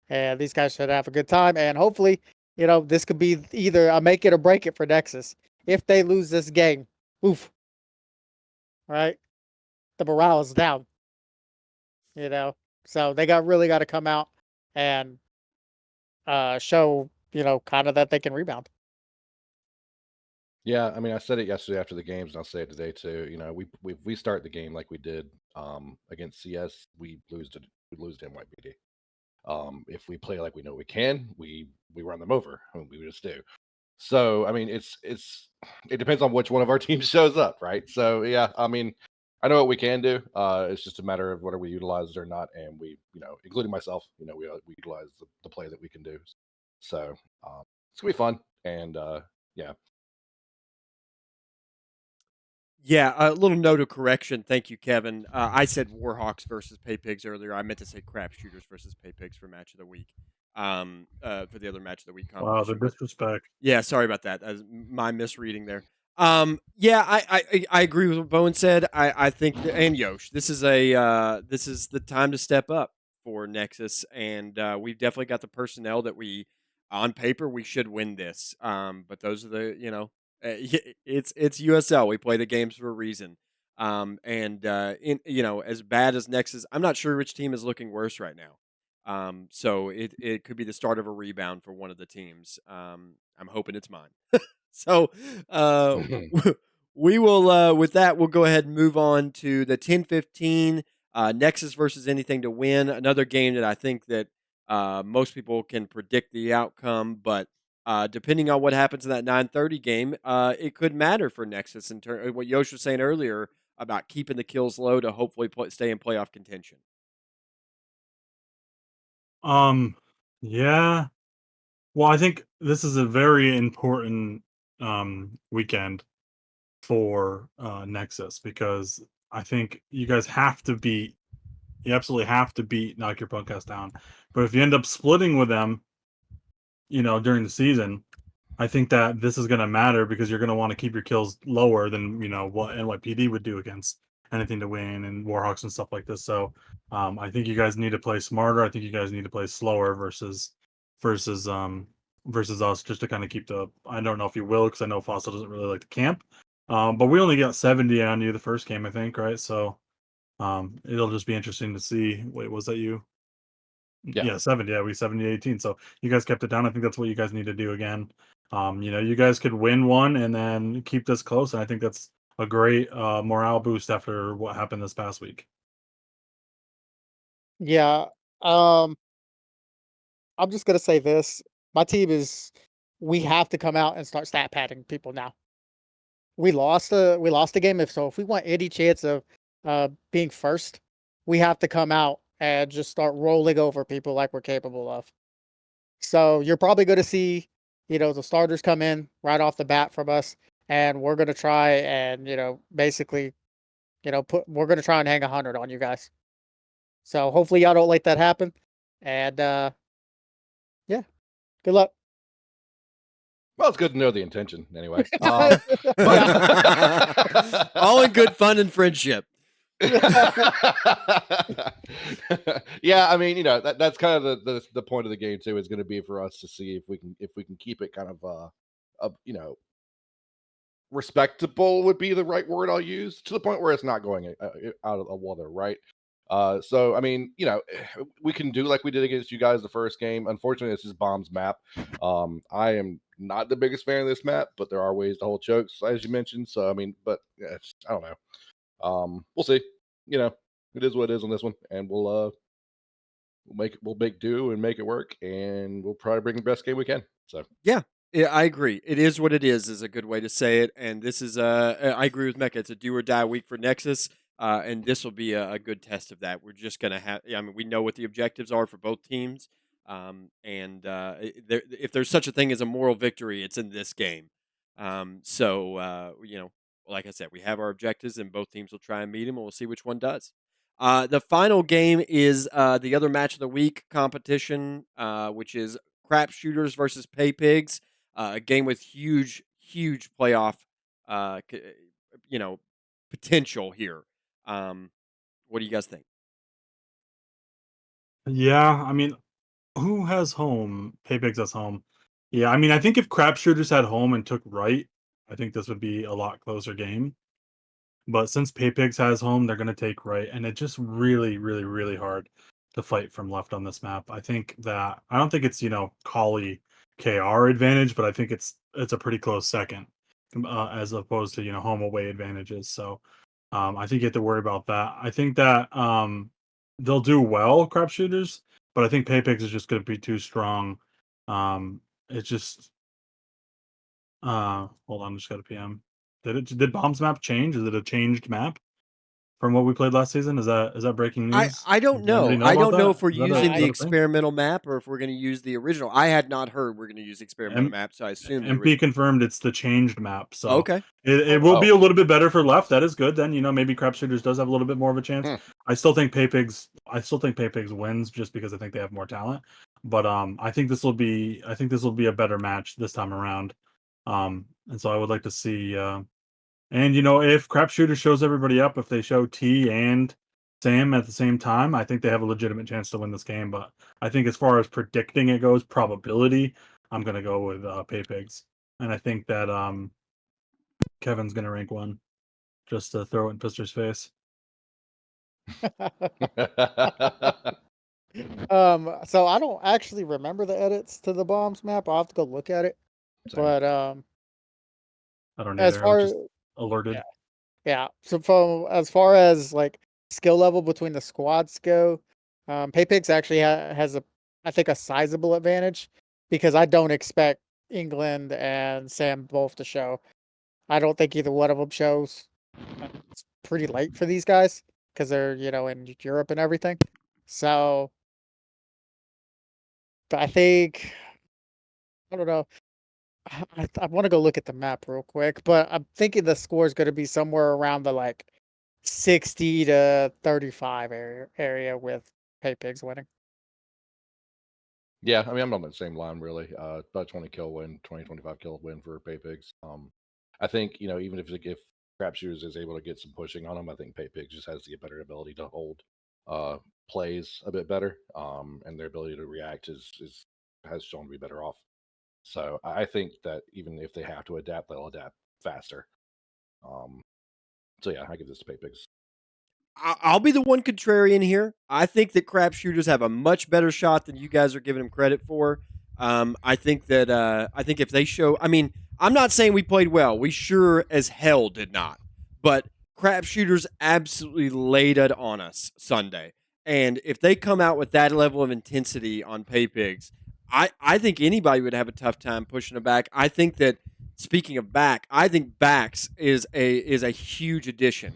and these guys should have a good time. And hopefully, this could be either a make it or break it for Nexus. If they lose this game, oof, right? The morale is down. So they really got to come out and show kind of that they can rebound. Yeah, I mean, I said it yesterday after the games, and I'll say it today too. We start the game like we did against CS, we lose to NYPD. If we play like we know we can, we run them over. I mean, we just do. So I mean, it depends on which one of our teams shows up, right? So yeah, I mean, I know what we can do. It's just a matter of whether we utilize it or not, and we, including myself, we utilize the play that we can do. So it's gonna be fun, and yeah. Yeah, a little note of correction. Thank you, Kevin. I said Warhawks versus Pay Pigs earlier. I meant to say Crap Shooters versus Pay Pigs for match of the week. For the other match of the week Wow, the competition. But disrespect. yeah, sorry about that. That was my misreading there. Yeah, I agree with what Bowen said. I think and Yosh, this is the time to step up for Nexus, and we've definitely got the personnel that on paper we should win this. But those are it's USL. We play the games for a reason. As bad as Nexus, I'm not sure which team is looking worse right now. So it could be the start of a rebound for one of the teams. I'm hoping it's mine. So we will with that we'll go ahead and move on to the 10:15 Nexus versus Anything to Win. Another game that I think that most people can predict the outcome, but depending on what happens in that 9:30 game, it could matter for Nexus in terms what Yosh was saying earlier about keeping the kills low to hopefully stay in playoff contention. Yeah. Well, I think this is a very important weekend for Nexus, because I think you guys have to beat You absolutely have to knock your podcast down. But if you end up splitting with them, during the season, I think that this is going to matter because you're going to want to keep your kills lower than what NYPD would do against anything to win and Warhawks and stuff like this. So I think you guys need to play smarter. I think you guys need to play slower versus us, just to kind of keep the. I don't know if you will, because I know Fossil doesn't really like to camp. But we only got 70 on you the first game, I think, right? So it'll just be interesting to see. Wait, was that you? Yeah. 70. Yeah, we 70-18. So you guys kept it down. I think that's what you guys need to do again. You guys could win one and then keep this close. And I think that's a great morale boost after what happened this past week. Yeah. I'm just gonna say this. My team we have to come out and start stat padding people now. We lost the game. If we want any chance of being first, we have to come out and just start rolling over people like we're capable of. So you're probably gonna see, the starters come in right off the bat from us, and we're gonna try and, basically, we're gonna try and hang 100 on you guys. So hopefully y'all don't let that happen. And yeah, good luck. Well, it's good to know the intention anyway. All in good fun and friendship. Yeah, I mean, that's kind of the point of the game too, is going to be for us to see if we can keep it kind of respectable would be the right word I'll use, to the point where it's not going out of the water, right? So I mean, we can do like we did against you guys the first game. Unfortunately, this is Bomb's map. I am not the biggest fan of this map, but there are ways to hold chokes, as you mentioned. So I mean, but yeah, I don't know. We'll see. It is what it is on this one, and we'll make do and make it work, and we'll try to bring the best game we can. So Yeah, I agree. It is what it is a good way to say it. And this is, I agree with Mecca. It's a do or die week for Nexus. And this will be a good test of that. We're just going to have, I mean, we know what the objectives are for both teams. If there's such a thing as a moral victory, it's in this game. Like I said, we have our objectives, and both teams will try and meet them, and we'll see which one does. The final game is the other match of the week competition, which is Crap Shooters versus Pay Pigs. A game with huge playoff, uh, c- you know, potential here. What do you guys think? Yeah, I mean, who has home? Paypix has home. Yeah, I mean, I think if Crap Shooters had home and took right, I think this would be a lot closer game. But since Paypix has home, they're going to take right, and it's just really, really, really hard to fight from left on this map. I don't think it's Kali KR advantage, but I think it's a pretty close second, as opposed to home away advantages. So I think you have to worry about that. I think that they'll do well, Crap Shooters, but I think Paypix is just going to be too strong. It's just hold on, just got a PM. Did Bomb's map change? Is it a changed map from what we played last season? Is that breaking news? I don't Does anybody know. know I about don't know that? if we're Is that using is the that a thing? experimental map or if we're going to use the original. I had not heard we're going to use the experimental M- map, so I assume the MP original. confirmed it's the changed map, so Okay. it will be Oh. a little bit better for left. That is good. Then maybe Crap Shooters does have a little bit more of a chance. Hmm. I still think Paypigs wins just because I think they have more talent. But I think this will be a better match this time around. And so I would like to see. And if Crap Shooter shows everybody up, if they show T and Sam at the same time, I think they have a legitimate chance to win this game. But I think as far as predicting it goes, probability, I'm gonna go with Paypigs. And I think that Kevin's gonna rank one just to throw it in Pister's face. So I don't actually remember the edits to the bombs map. I'll have to go look at it. Same. But I don't as either. I was far just alerted. yeah, so from as far as like skill level between the squads go, Paypix actually has I think a sizable advantage because I don't expect England and Sam both to show. I don't think either one of them shows. It's pretty late for these guys because they're in Europe and everything. So I think I don't know. I want to go look at the map real quick, but I'm thinking the score is going to be somewhere around the like 60 to 35 area with Pay Pigs winning. Yeah, I mean, I'm on the same line really. About 20 kill win, 25 kill win for Pay Pigs. I think even if Crapshooters is able to get some pushing on them, I think Pay Pigs just has the better ability to hold plays a bit better. And their ability to react has shown to be better off. So I think that even if they have to adapt, they'll adapt faster. So yeah, I give this to Pay Pigs. I'll be the one contrarian here. I think that crap shooters have a much better shot than you guys are giving them credit for. I think that if they show, I mean, I'm not saying we played well. We sure as hell did not. But crap shooters absolutely laid it on us Sunday. And if they come out with that level of intensity on Pay Pigs, I think anybody would have a tough time pushing them back. I think that speaking of back, I think backs is a huge addition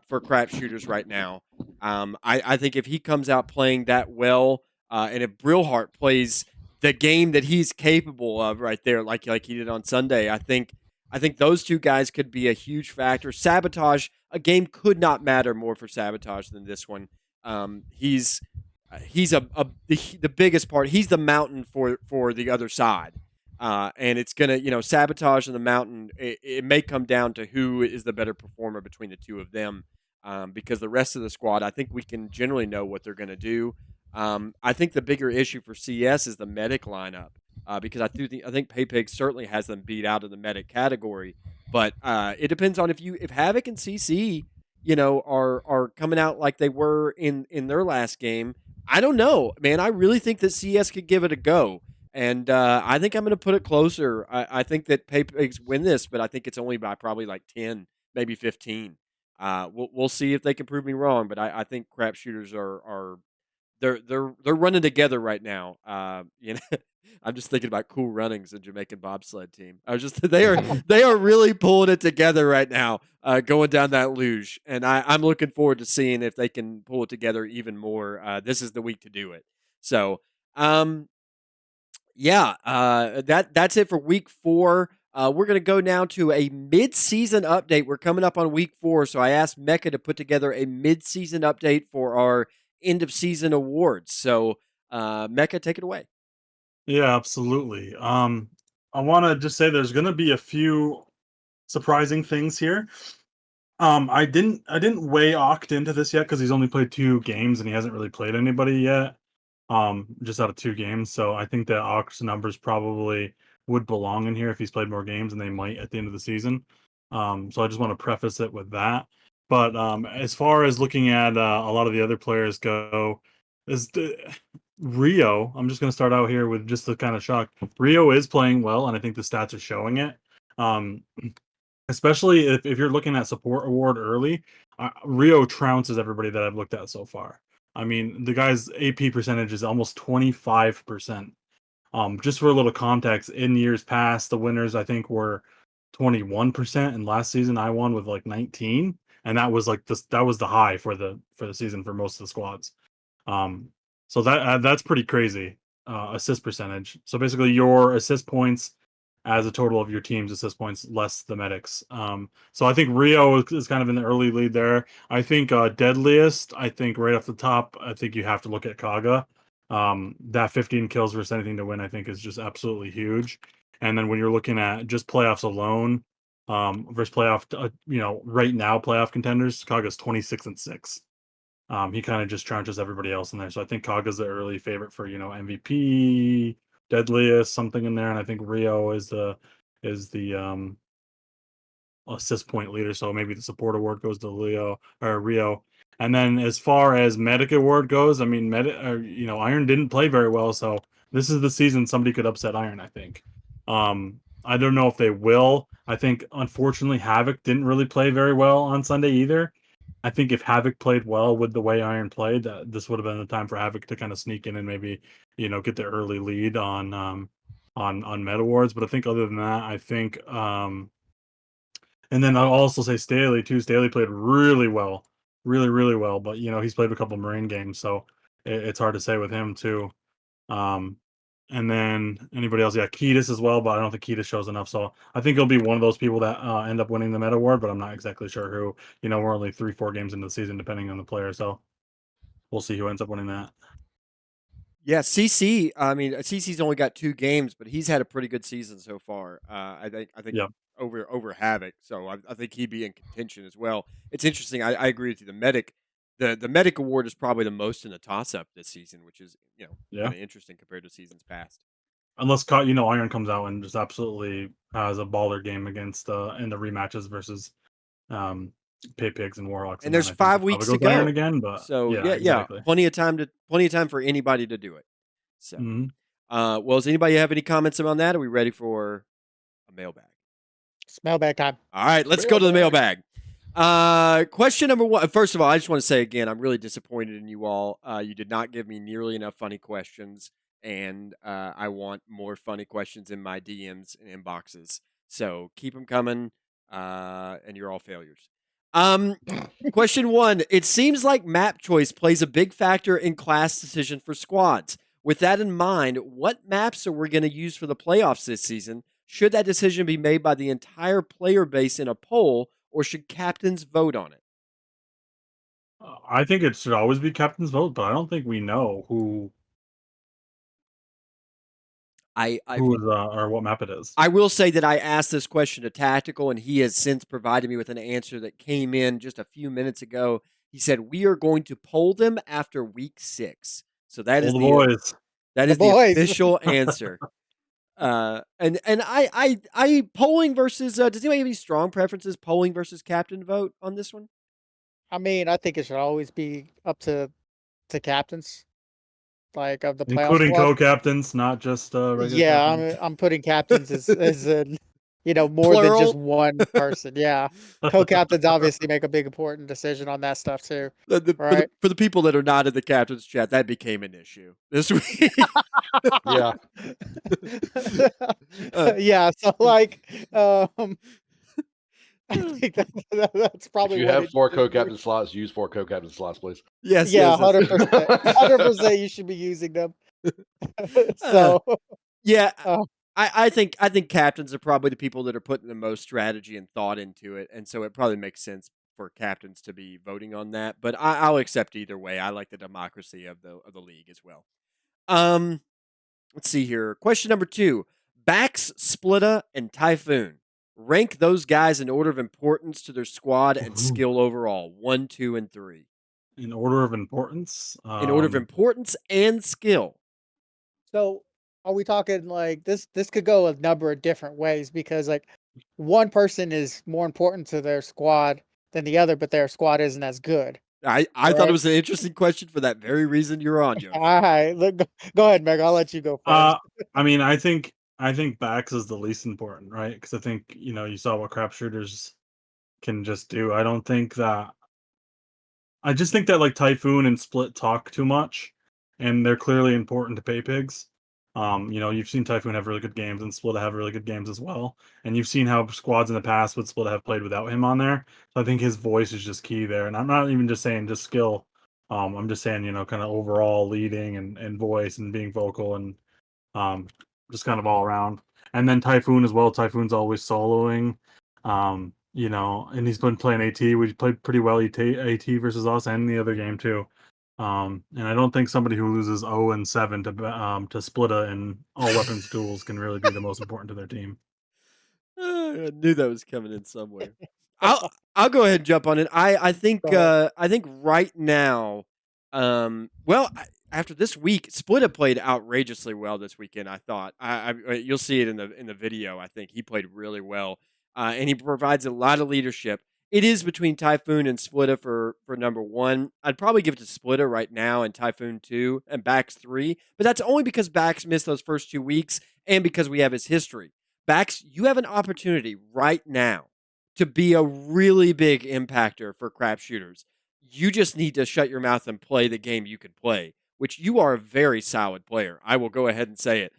for crap shooters right now. I think if he comes out playing that well, and if Brillhart plays the game that he's capable of right there, like he did on Sunday, I think those two guys could be a huge factor. Sabotage, a game could not matter more for Sabotage than this one. He's the biggest part. He's the mountain for the other side. And it's gonna, Sabotage and the Mountain. It may come down to who is the better performer between the two of them, because the rest of the squad, I think we can generally know what they're gonna do. I think the bigger issue for CS is the medic lineup, because I think PayPig certainly has them beat out in the medic category, but it depends on if Havoc and CC, are coming out like they were in their last game. I don't know, man. I really think that CS could give it a go. And I think I'm going to put it closer. I think that Pigs win this, but I think it's only by probably like 10, maybe 15. We'll see if they can prove me wrong, but I think crap shooters are they're running together right now. I'm just thinking about Cool Runnings, the Jamaican bobsled team. I was just they are really pulling it together right now, going down that luge, and I'm looking forward to seeing if they can pull it together even more. This is the week to do it. So. Yeah, that's it for week 4. We're going to go now to a mid-season update. We're coming up on week 4, so I asked Mecca to put together a mid-season update for our end-of-season awards. So, Mecca, take it away. Yeah, absolutely. I want to just say there's going to be a few surprising things here. I didn't weigh Oct into this yet because he's only played 2 games and he hasn't really played anybody yet. Just out of 2 games. So I think that Oct's numbers probably would belong in here if he's played more games, and they might at the end of the season. So I just want to preface it with that. But as far as looking at a lot of the other players go, is Rio. I'm just going to start out here with just the kind of shock. Rio is playing well, and I think the stats are showing it. Especially if you're looking at support award early, Rio trounces everybody that I've looked at so far. I mean, the guy's AP percentage is almost 25%. Just for a little context, in years past, the winners I think were 21%, and last season I won with like 19, and that was like that was the high for the season for most of the squads. So that's pretty crazy. Assist percentage. So basically, your assist points as a total of your team's assist points less the medics. So I think Rio is kind of in the early lead there. I think deadliest. I think right off the top, I think you have to look at Kaga. That 15 kills versus anything to win, I think, is just absolutely huge. And then when you're looking at just playoffs alone, versus playoff, right now playoff contenders, Kaga's 26-6. He kind of just trounces everybody else in there. So I think Kaga's the early favorite for MVP, deadliest, something in there, and I think Rio is the assist point leader. So maybe the support award goes to Leo or Rio. And then as far as medic award goes, I mean, Iron didn't play very well, so this is the season somebody could upset Iron. I think. I don't know if they will. I think unfortunately Havoc didn't really play very well on Sunday either. I think if Havoc played well with the way Iron played, this would have been the time for Havoc to kind of sneak in and maybe get the early lead on Med Awards. But I think other than that, I think and then I'll also say Staley too. Staley played really well, really well. But he's played a couple Marine games, so it's hard to say with him too. And then anybody else? Yeah, Ketis as well, but I don't think Ketis shows enough. So I think he'll be one of those people that end up winning the Meta Award, but I'm not exactly sure who. We're only 3-4 games into the season, depending on the player. So we'll see who ends up winning that. Yeah, CC. I mean, CC's only got 2 games, but he's had a pretty good season so far. I think Yeah. over Havoc, so I think he'd be in contention as well. It's interesting. I agree with you. The medic award is probably the most in the toss up this season, which is Yeah. kind of interesting compared to seasons past. Unless Iron comes out and just absolutely has a baller game against in the rematches versus Pay Pigs and Warlocks, And and then there's I think 5 it probably weeks to goes Iron go, again. But so yeah, yeah, exactly. plenty of time for anybody to do it. So, Mhm. well, does anybody have any comments on that? Are we ready for a mailbag? It's mailbag time. All right, let's go to the mailbag. Question number 1. First of all, I just want to say again, I'm really disappointed in you all. You did not give me nearly enough funny questions, and I want more funny questions in my DMs and inboxes. So keep them coming, and you're all failures. Question 1. It seems like map choice plays a big factor in class decision for squads. With that in mind, what maps are we going to use for the playoffs this season? Should that decision be made by the entire player base in a poll, or should captains vote on it? I think it should always be captain's vote, but I don't think we know who I is or what map it is. I will say that I asked this question to Tactical, and he has since provided me with an answer that came in just a few minutes ago. He said we are going to poll them after week 6. So that All is the the boys. that The is the boys. official answer. And I polling versus does anybody have any strong preferences polling versus captain vote on this one? I mean, I think it should always be up to captains, like of the playoff Including squad. co-captains, not just regular Yeah, captains. I'm putting captains as in, more than just Plural. one person. Yeah, co-captains obviously make a big important decision on that stuff too, right? For the people that are not in the captain's chat, that became an issue this week. Yeah. Uh, Yeah, so like, I think that's If probably you what have it 4 should be. co-captain slots, use 4 co-captain slots, please. yes, Yeah, yes, yes. 100%, 100%. You should be using them. Uh, So, yeah, uh, I think captains are probably the people that are putting the most strategy and thought into it, and so it probably makes sense for captains to be voting on that. But I'll accept either way. I like the democracy of the league as well. Um, let's see here. Question number 2: Bax, Splitta, and Typhoon. Rank those guys in order of importance to their squad and skill overall. 1, 2, and 3. In order of importance. In order of importance and skill. so are we talking like this? This could go a number of different ways because like one person is more important to their squad than the other, but their squad isn't as good. I thought it Right? was an interesting question for that very reason you're on, All Yosh. right, look, go ahead, Meg. I'll let you go first. I mean, I think Bax is the least important, right? Because I think you saw what crap shooters can just do. I don't think that. I just think that like Typhoon and Split talk too much, and they're clearly important to Pay Pigs. You've seen Typhoon have really good games and Split have really good games as well, and you've seen how squads in the past would Split have played without him on there. So I think his voice is just key there, and I'm not even just saying just skill. I'm just saying kind of overall leading and voice and being vocal and um, just kind of all around. And then Typhoon as well. Typhoon's always soloing, and he's been playing AT. We played pretty well AT versus us and the other game too. And I don't think somebody who loses 0-7 to Splitta in all weapons duels can really be the most important to their team. I knew that was coming in somewhere. I'll go ahead and jump on it. Go ahead. I think right now, after this week, Splitta played outrageously well this weekend. I thought you'll see it in the video. I think he played really well, and he provides a lot of leadership. It is between Typhoon and Splitta for number 1. I'd probably give it to Splitta right now and Typhoon 2 and Bax 3, but that's only because Bax missed those first 2 weeks and because we have his history. Bax, you have an opportunity right now to be a really big impactor for crap shooters. You just need to shut your mouth and play the game you can play, which you are a very solid player. I will go ahead and say it.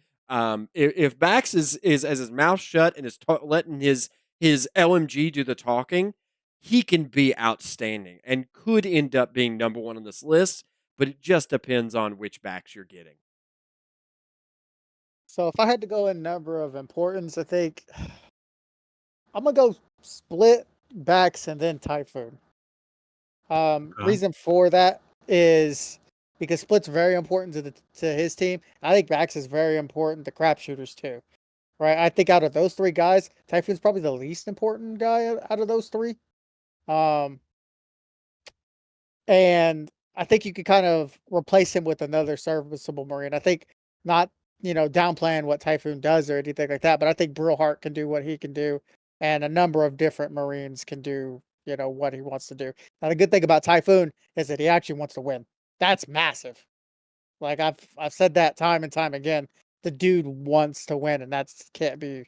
If Bax is as his mouth shut and is letting his LMG do the talking, he can be outstanding and could end up being number 1 on this list. But it just depends on which Bax you're getting. So if I had to go in number of importance, I think I'm gonna go split, backs, and then Typhoon. Okay. Reason for that is because split's very important to his team. I think backs is very important to crap shooters too. Right? I think out of those three guys, Typhoon's probably the least important guy out of those three. Um, and I think you could kind of replace him with another serviceable Marine. I think not, downplaying what Typhoon does or anything like that, but I think Brillheart can do what he can do, and a number of different Marines can do, what he wants to do. Now, the good thing about Typhoon is that he actually wants to win. That's massive. Like I've said that time and time again. The dude wants to win, and that's can't be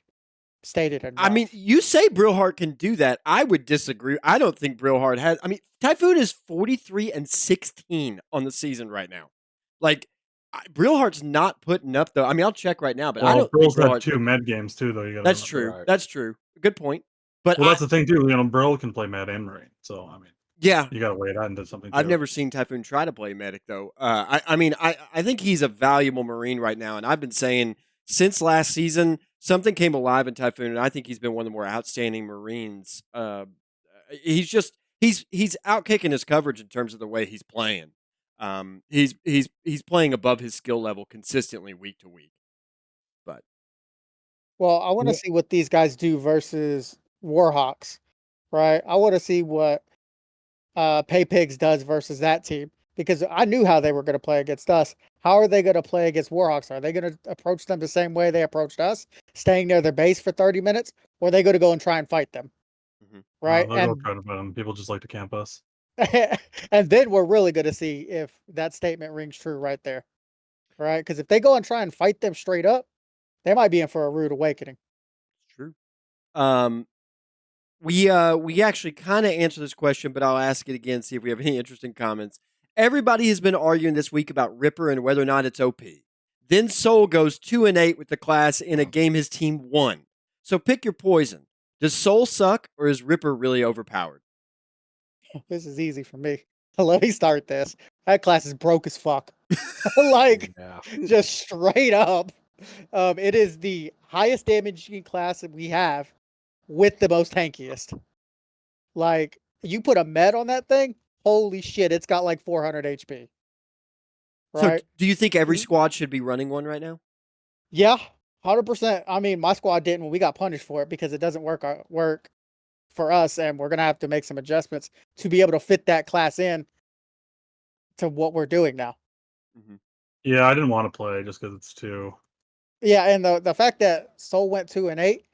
stated I mean, enough. you say Brillheart can do that. I would disagree. I don't think Brillheart has. I mean, Typhoon is 43-16 on the season right now. Like, Brillheart's not putting up though. I mean, I'll check right now, but I Well, don't think Brill's had Brillheart. 2 med games too, though. You got to That's remember. true. Right. That's true. Good point. But Well, that's the thing too. Brill can play med and marine, so I mean, yeah, you got to weigh that into something I've too. never seen Typhoon try to play medic though. I mean, I think he's a valuable Marine right now, and I've been saying since last season something came alive in Typhoon, and I think he's been one of the more outstanding Marines. He's out kicking his coverage in terms of the way he's playing. He's playing above his skill level consistently week to week. But Well, I want to Yeah. see what these guys do versus Warhawks, right? I want to see what Pay Pigs does versus that team because I knew how they were going to play against us. How are they going to play against Warhawks? Are they going to approach them the same way they approached us, staying near their base for 30 minutes, or are they going to go and try and fight them, mhm. right? They'll go try to fight them. People just like to camp us. And then we're really going to see if that statement rings true right there, right? Because if they go and try and fight them straight up, they might be in for a rude awakening. It's true. Um, we actually kind of answered this question, but I'll ask it again, see if we have any interesting comments. Everybody has been arguing this week about Ripper and whether or not it's OP. Then Soul goes 2-8 with the class in a game his team won. So pick your poison. Does Soul suck or is Ripper really overpowered? This is easy for me. Let me start this. That class is broke as fuck. Like, Yeah. just straight up. It is the highest damaging class that we have with the most tankiest. Like, you put a med on that thing, holy shit, it's got like 400 HP. So Right? do you think every Mhm. squad should be running one right now? Yeah, 100%. I mean, my squad didn't when we got punished for it because it doesn't work for us, and we're gonna have to make some adjustments to be able to fit that class in to what we're doing now. Mm-hmm. Yeah, I didn't want to play just because it's too. Yeah, and the fact that Soul went 2-8,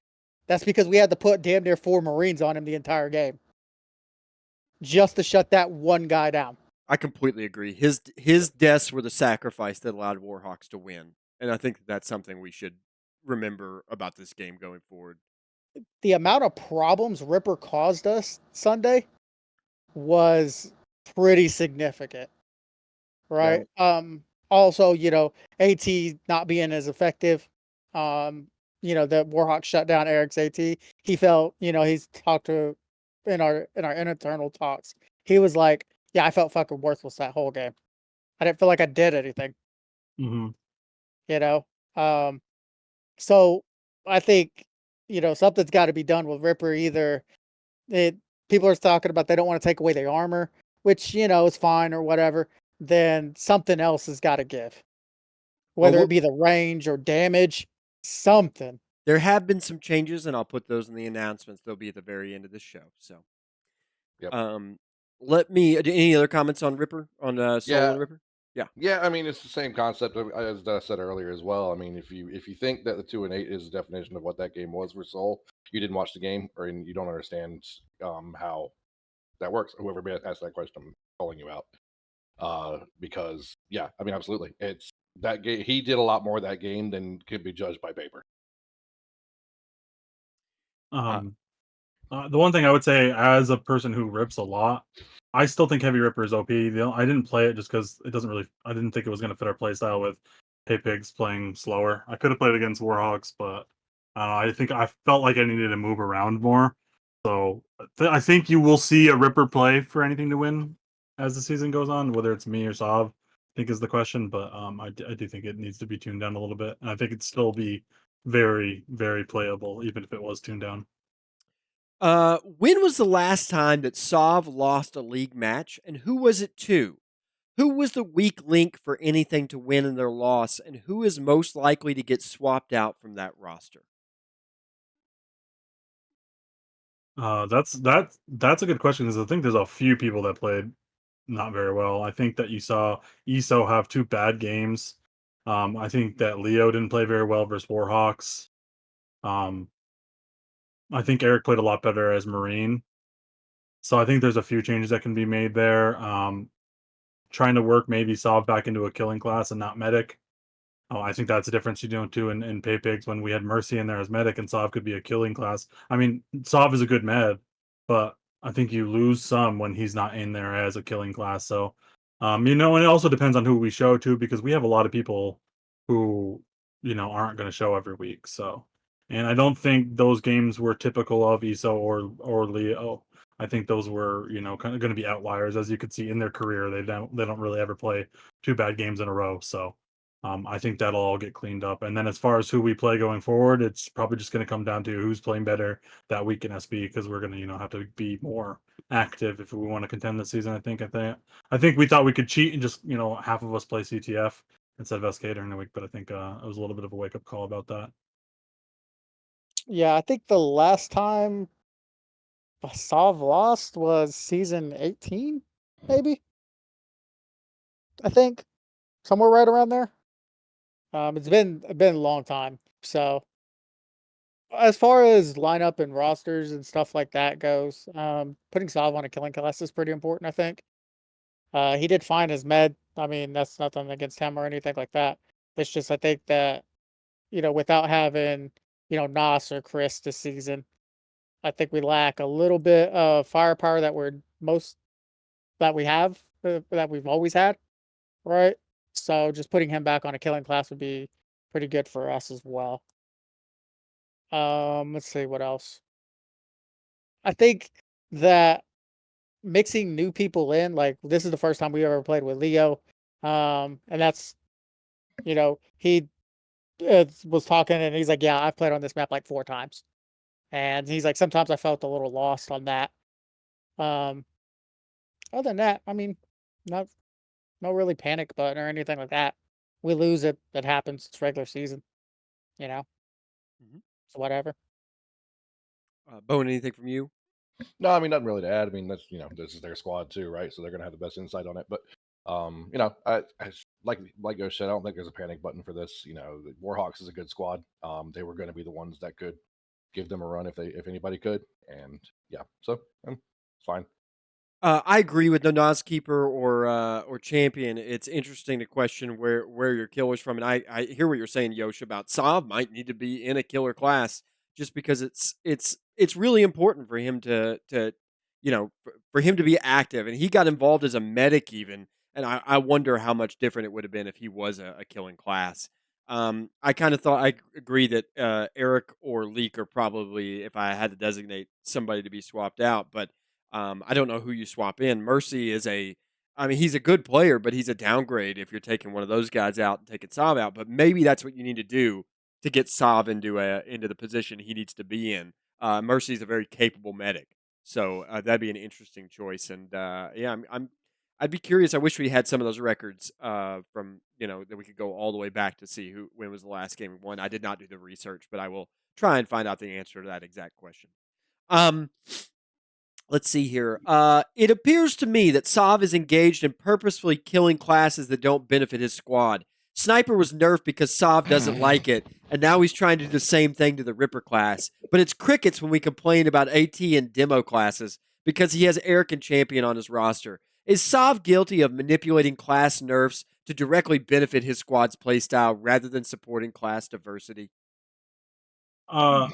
that's because we had to put damn near 4 Marines on him the entire game. Just to shut that one guy down. I completely agree. His deaths were the sacrifice that allowed Warhawks to win, and I think that's something we should remember about this game going forward. The amount of problems Ripper caused us Sunday was pretty significant. Right? Also, AT not being as effective. The Warhawk shut down Eric's AT. He felt, he's talked to in our internal talks. He was like, yeah, I felt fucking worthless that whole game. I didn't feel like I did anything, Mm-hmm. you know? So I think, something's got to be done with Ripper. Either it, people are talking about they don't want to take away the armor, which, is fine or whatever. Then something else has got to give, Well, whether it be the range or damage, something. there have been some changes, and I'll put those in the announcements. They'll be at the very end of this show. So, Yep. let me. Any other comments on Ripper on Soul Yeah. and Ripper? Yeah, I mean it's the same concept as I said earlier as well. I mean, if you think that the 2-8 is the definition of what that game was for Soul, you didn't watch the game or you don't understand how that works. Whoever asked that question, I'm calling you out. Because yeah, I mean absolutely, it's that game. He did a lot more of that game than could be judged by paper. The one thing I would say, as a person who rips a lot, I still think Heavy Ripper is OP. I didn't play it just because it doesn't really. I didn't think it was going to fit our playstyle with Pay Pigs playing slower. I could have played against Warhawks, but I think I felt like I needed to move around more. So I think you will see a Ripper play for anything to win as the season goes on, whether it's me or Sav. think is the question, but I do think it needs to be tuned down a little bit, and I think it'd still be very, very playable, even if it was tuned down. When was the last time that Sov lost a league match, and who was it to? Who was the weak link for anything to win in their loss, and who is most likely to get swapped out from that roster? That's a good question because I think there's a few people that played not very well. I think that you saw ESO have 2 bad games. I think that Leo didn't play very well versus Warhawks. Um, I think Eric played a lot better as Marine. So I think there's a few changes that can be made there. Trying to work maybe Sov back into a killing class and not medic. Oh, I think that's a difference you don't do in Pay Pigs when we had Mercy in there as medic and Sov could be a killing class. I mean, Sov is a good med, but I think you lose some when he's not in there as a killing class. So, and it also depends on who we show too, because we have a lot of people who, aren't going to show every week. So, and I don't think those games were typical of ESO or Leo. I think those were, kind of going to be outliers, as you could see in their career. They don't really ever play 2 bad games in a row. So, I think that'll all get cleaned up. And then as far as who we play going forward, it's probably just going to come down to who's playing better that week in SB because we're going to, have to be more active if we want to contend this season. I think we thought we could cheat and just, half of us play CTF instead of SK during the week, but I think it was a little bit of a wake up call about that. Yeah, I think the last time Sov lost was season 18, maybe. I think somewhere right around there. It's been a long time. So as far as lineup and rosters and stuff like that goes, putting Sov on a killing class is pretty important. I think he did fine as med. I mean, that's nothing against him or anything like that. It's just I think that without having Nas or Chris this season, I think we lack a little bit of firepower that we have that we've always had, right? So just putting him back on a killing class would be pretty good for us as well. Let's see what else. I think that mixing new people in, like this is the first time we ever played with Leo, and that's he was talking and he's like, yeah, I've played on this map like 4 times, and he's like, sometimes I felt a little lost on that. Um, Other than that, I mean, not no really panic button or anything like that. We lose it, that happens. It's regular season, you know. Mhm. So whatever. Bowen, anything from you? No, I mean nothing really to add. I mean this is their squad too, right? So they're gonna have the best insight on it. But like Yosh said, I don't think there's a panic button for this. The Warhawks is a good squad. They were going to be the ones that could give them a run if anybody could, and yeah, so it's fine. I agree with no Nas keeper or champion. It's interesting to question where your killer's from, and I hear what you're saying, Yosh, about Sav might need to be in a killer class just because it's really important for him to for him to be active, and he got involved as a medic even, and I wonder how much different it would have been if he was a killing class. I kind of thought I agree that Eric or Leek are probably, if I had to designate somebody to be swapped out, but I don't know who you swap in. Mercy is I mean, he's a good player, but he's a downgrade if you're taking one of those guys out and taking Sav out. But maybe that's what you need to do to get Sav into the position he needs to be in. Mercy's a very capable medic, so that'd be an interesting choice. And yeah, I'd be curious. I wish we had some of those records from that we could go all the way back to see when was the last game we won. I did not do the research, but I will try and find out the answer to that exact question. Um, Let's see here. It appears to me that Sav is engaged in purposefully killing classes that don't benefit his squad. Sniper was nerfed because Sav doesn't like it, and now he's trying to do the same thing to the Ripper class. But it's crickets when we complain about AT and demo classes because he has Eric and Champion on his roster. Is Sav guilty of manipulating class nerfs to directly benefit his squad's playstyle rather than supporting class diversity? Uh,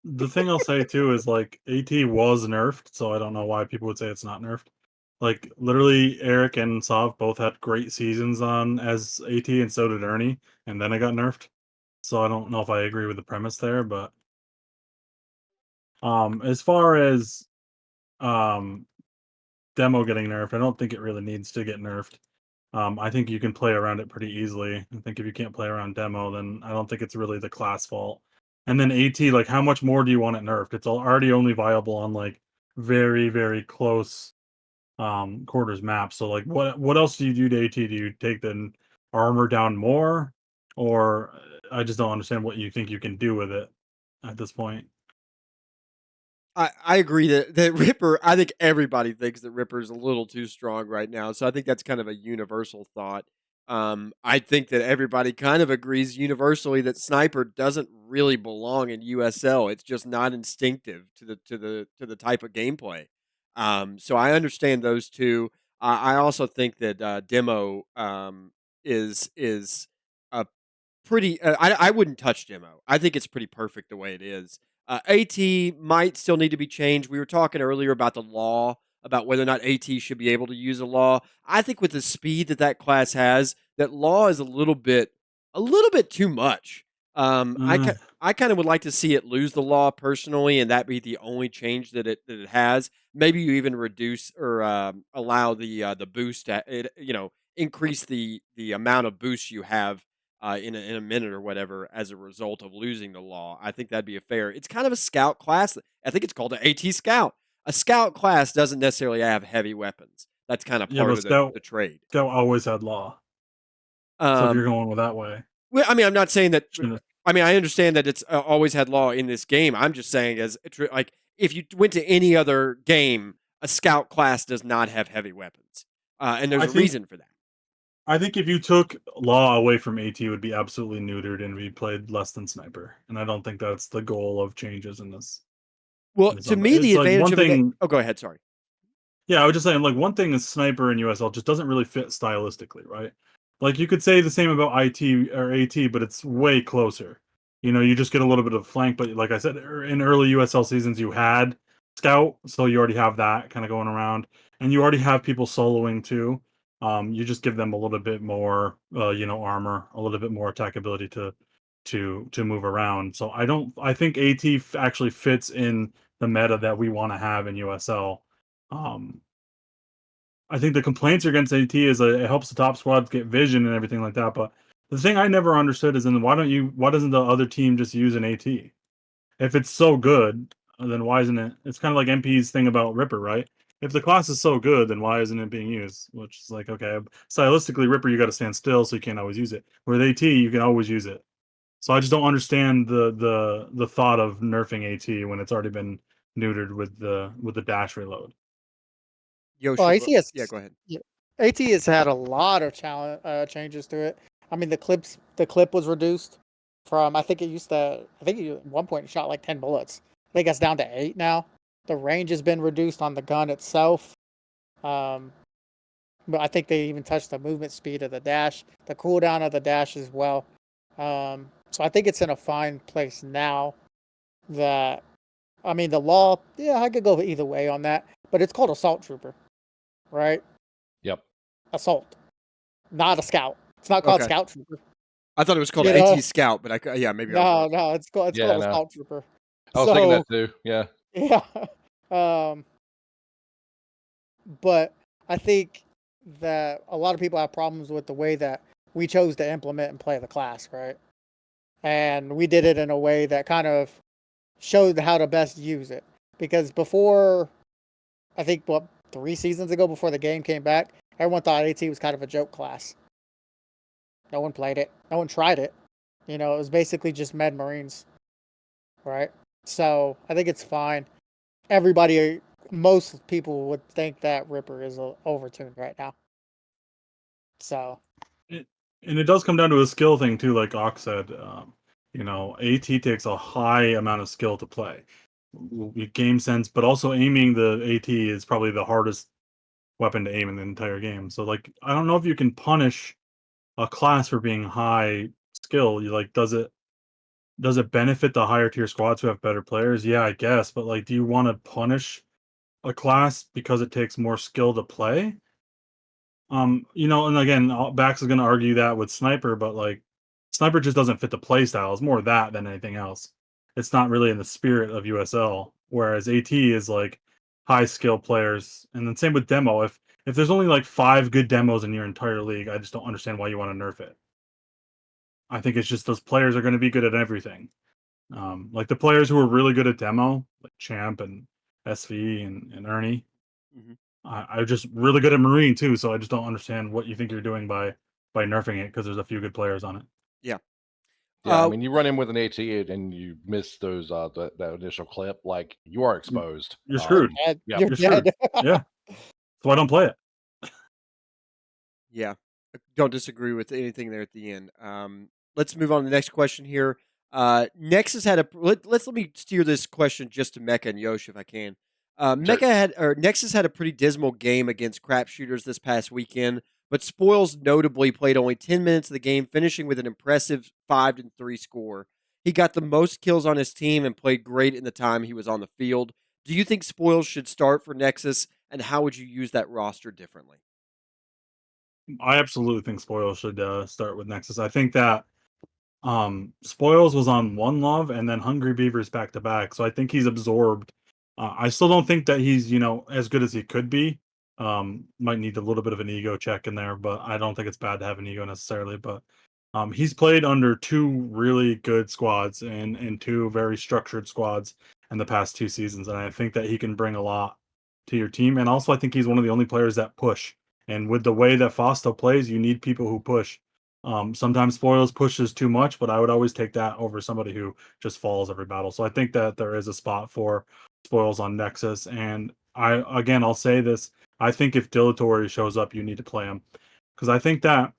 the thing I'll say too is like AT was nerfed, so I don't know why people would say it's not nerfed. Like literally, Eric and Sav both had great seasons on as AT, and so did Ernie, and then it got nerfed. So I don't know if I agree with the premise there, but as far as um demo getting nerfed, I don't think it really needs to get nerfed. I think you can play around it pretty easily. I think if you can't play around demo, then I don't think it's really the class fault. And then AT, like, how much more do you want it nerfed? It's already only viable on like very, very close quarters maps. So like, what else do you do to AT? Do you take the armor down more, or I just don't understand what you think you can do with it at this point. I agree that Ripper. I think everybody thinks that Ripper is a little too strong right now. So I think that's kind of a universal thought. I think that everybody kind of agrees universally that Sniper doesn't really belong in USL. It's just not instinctive to the type of gameplay. So I understand those two. I also think that Demo is a pretty. I wouldn't touch Demo. I think it's pretty perfect the way it is. AT might still need to be changed. We were talking earlier about the law, about whether or not AT should be able to use a law. I think with the speed that class has, that law is a little bit too much. Uh, I kind of would like to see it lose the law personally, and that be the only change that it has. Maybe you even reduce or allow the boost, increase the amount of boost you have in a minute or whatever as a result of losing the law. I think that'd be a fair. It's kind of a scout class. I think it's called an AT scout. A scout class doesn't necessarily have heavy weapons. That's kind of yeah, part but of the Scout trade. Scout always had law. So if you're Um, going with that way, well, I mean, I'm not saying that. shouldn't I mean, I understand that it's always had law in this game. I'm just saying, like, if you went to any other game, a scout class does not have heavy weapons, and there's I a think reason for that. I think if you took law away from AT, it would be absolutely neutered and be played less than sniper. And I don't think that's the goal of changes in this. Well, to me, It's the like advantage one of a game. thing. Oh, go ahead. Sorry. Yeah, I was just saying, like, one thing is sniper in USL just doesn't really fit stylistically, right? Like, you could say the same about IT or AT, but it's way closer. You just get a little bit of flank, but like I said, in early USL seasons, you had scout, so you already have that kind of going around, and you already have people soloing too. You just give them a little bit more, armor, a little bit more attack ability to move around. So I think AT actually fits in the meta that we want to have in USL. um, I think the complaints against AT is it helps the top squads get vision and everything like that. But the thing I never understood is then why doesn't the other team just use an AT? If it's so good, then why isn't it? It's kind of like MP's thing about Ripper, right? If the class is so good, then why isn't it being used? Which is like, okay, stylistically, Ripper, you got to stand still, so you can't always use it. With AT, you can always use it. So I just don't understand the thought of nerfing AT when it's already been neutered with the dash reload. Well, Yosh, AT has yeah, go ahead. yeah, AT has had a lot of changes to it. I mean, the clip was reduced from I think at one point it shot like 10 bullets. I think it's down to 8 now. The range has been reduced on the gun itself. Um, but I think they even touched the movement speed of the dash, the cooldown of the dash as well. So I think it's in a fine place now. That I mean, the law, yeah, I could go either way on that, but it's called Assault Trooper, right? Yep. Assault, not a scout. It's not called Okay. Scout Trooper. I thought it was called You know? AT Scout, but yeah, maybe I was No, wrong. no, it's Yeah, called no. Assault Trooper. I was thinking So that too. Yeah. yeah, um, but I think that a lot of people have problems with the way that we chose to implement and play the class, right? And we did it in a way that kind of showed how to best use it. Because before, I think, 3 seasons ago, before the game came back, everyone thought AT was kind of a joke class. No one played it. No one tried it. It was basically just Med Marines, right? So I think it's fine. Most people would think that Ripper is overtuned right now. So And it does come down to a skill thing too, like Ox said. AT takes a high amount of skill to play. Game sense, but also aiming the AT is probably the hardest weapon to aim in the entire game. So, like, I don't know if you can punish a class for being high skill. Does it benefit the higher tier squads who have better players? Yeah, I guess. But like, do you want to punish a class because it takes more skill to play? And again, Bax is going to argue that with Sniper, but like, Sniper just doesn't fit the play style. It's more that than anything else. It's not really in the spirit of USL. Whereas AT is like high skill players, and then same with Demo. if there's only like 5 good demos in your entire league, I just don't understand why you want to nerf it. I think it's just those players are going to be good at everything. Like the players who are really good at demo, like Champ and SV and Ernie, Mhm. I'm just really good at Marine too. So I just don't understand what you think you're doing by nerfing it because there's a few good players on it. Yeah. Yeah, I Uh, mean, you run in with an AT and you miss those that initial clip, like you are exposed. You're You're screwed. dead. Yeah, You're You're dead. screwed. Yeah. So I don't play it. Yeah, I don't disagree with anything there at the end. Let's move on to the next question here. Nexus had a let me steer this question just to Mecca and Yosh if I can. sure. Nexus had a pretty dismal game against crap shooters this past weekend, but Spoils notably played only 10 minutes of the game, finishing with an impressive 5-3 score. He got the most kills on his team and played great in the time he was on the field. Do you think Spoils should start for Nexus, and how would you use that roster differently? I absolutely think Spoils should start with Nexus. I think that Spoils was on One Love and then Hungry Beavers back to back, so I think he's absorbed. I still don't think that he's as good as he could be. Might need a little bit of an ego check in there, but I don't think it's bad to have an ego necessarily. But he's played under 2 really good squads and 2 very structured squads in the past 2 seasons, and I think that he can bring a lot to your team. And also, I think he's one of the only players that push. And with the way that Fosto plays, you need people who push. Sometimes Spoils pushes too much, but I would always take that over somebody who just falls every battle. So I think that there is a spot for Spoils on Nexus. And I'll say this: I think if Dilatory shows up, you need to play him because I think that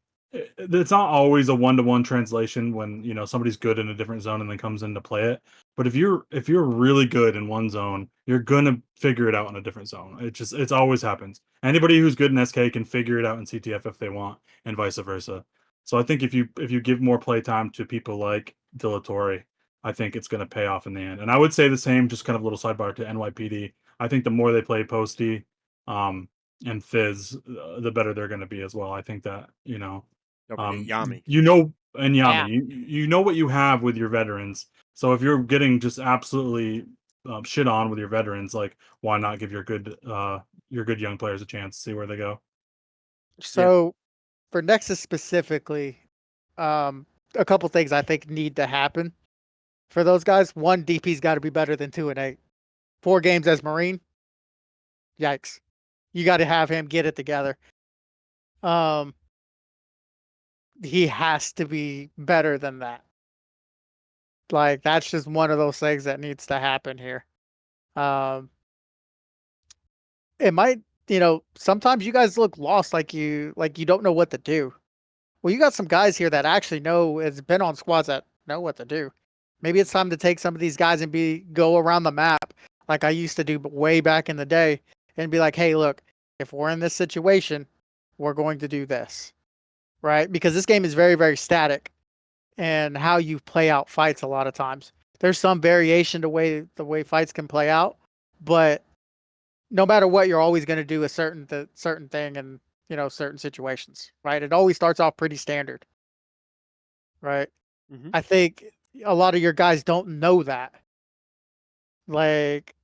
it's not always a 1-to-1 translation when somebody's good in a different zone and then comes in to play it. But if you're really good in one zone, you're gonna figure it out in a different zone. It's always happens. Anybody who's good in SK can figure it out in CTF if they want, and vice versa. So I think if you give more play time to people like Dilatory, I think it's going to pay off in the end. And I would say the same, just kind of a little sidebar to NYPD. I think the more they play Posty and Fizz, the better they're going to be as well. I think that Don't forget Yami. and Yeah. Yami, you know what you have with your veterans. So if you're getting just absolutely shit on with your veterans, like why not give your good young players a chance to see where they go? Yeah. So for Nexus specifically, a couple things I think need to happen for those guys. One, DP's got to be better than 2-8. 4 games as Marine, yikes! You got to have him get it together. Um, he has to be better than that. Like that's just one of those things that needs to happen here. Um, it might, sometimes you guys look lost, like you don't know what to do. Well, you got some guys here that actually know has been on squads that know what to do. Maybe it's time to take some of these guys and go around the map like I used to do way back in the day and be like, hey, look, if we're in this situation, we're going to do this. Right? Because this game is very, very static and how you play out fights a lot of times. There's some variation to the way fights can play out, but no matter what, you're always going to do a certain thing in certain situations, right? It always starts off pretty standard, right? Hmm. I think a lot of your guys don't know that, like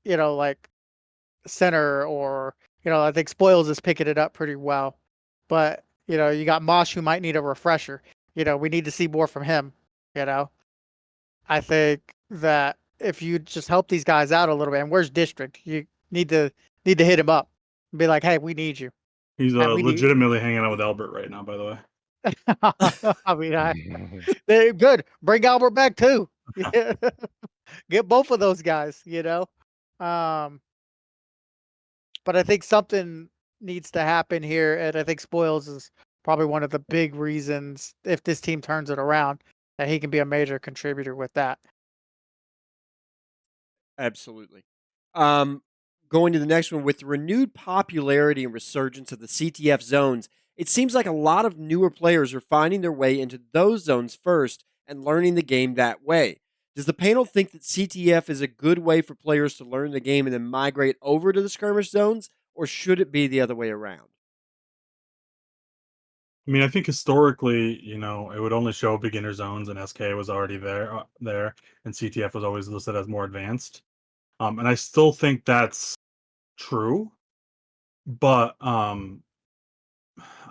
center or I think Spoils is picking it up pretty well, but you got Mosh who might need a refresher. We need to see more from him. You know, I think that if you just help these guys out a little bit, and where's District? You need to hit him up and be like, hey, we need you. He's And we need. legitimately hanging out with Albert right now, by the way. I mean, they're good. Bring Albert back too. Get both of those guys. Um, but I think something needs to happen here, and I think Spoils is probably one of the big reasons if this team turns it around that he can be a major contributor with that. Absolutely. Um, Going to the next one with the renewed popularity and resurgence of the CTF zones, it seems like a lot of newer players are finding their way into those zones first and learning the game that way. Does the panel think that CTF is a good way for players to learn the game and then migrate over to the skirmish zones, or should it be the other way around? I mean, I think historically, it would only show beginner zones, and SK was already there, and CTF was always listed as more advanced. And I still think that's true, but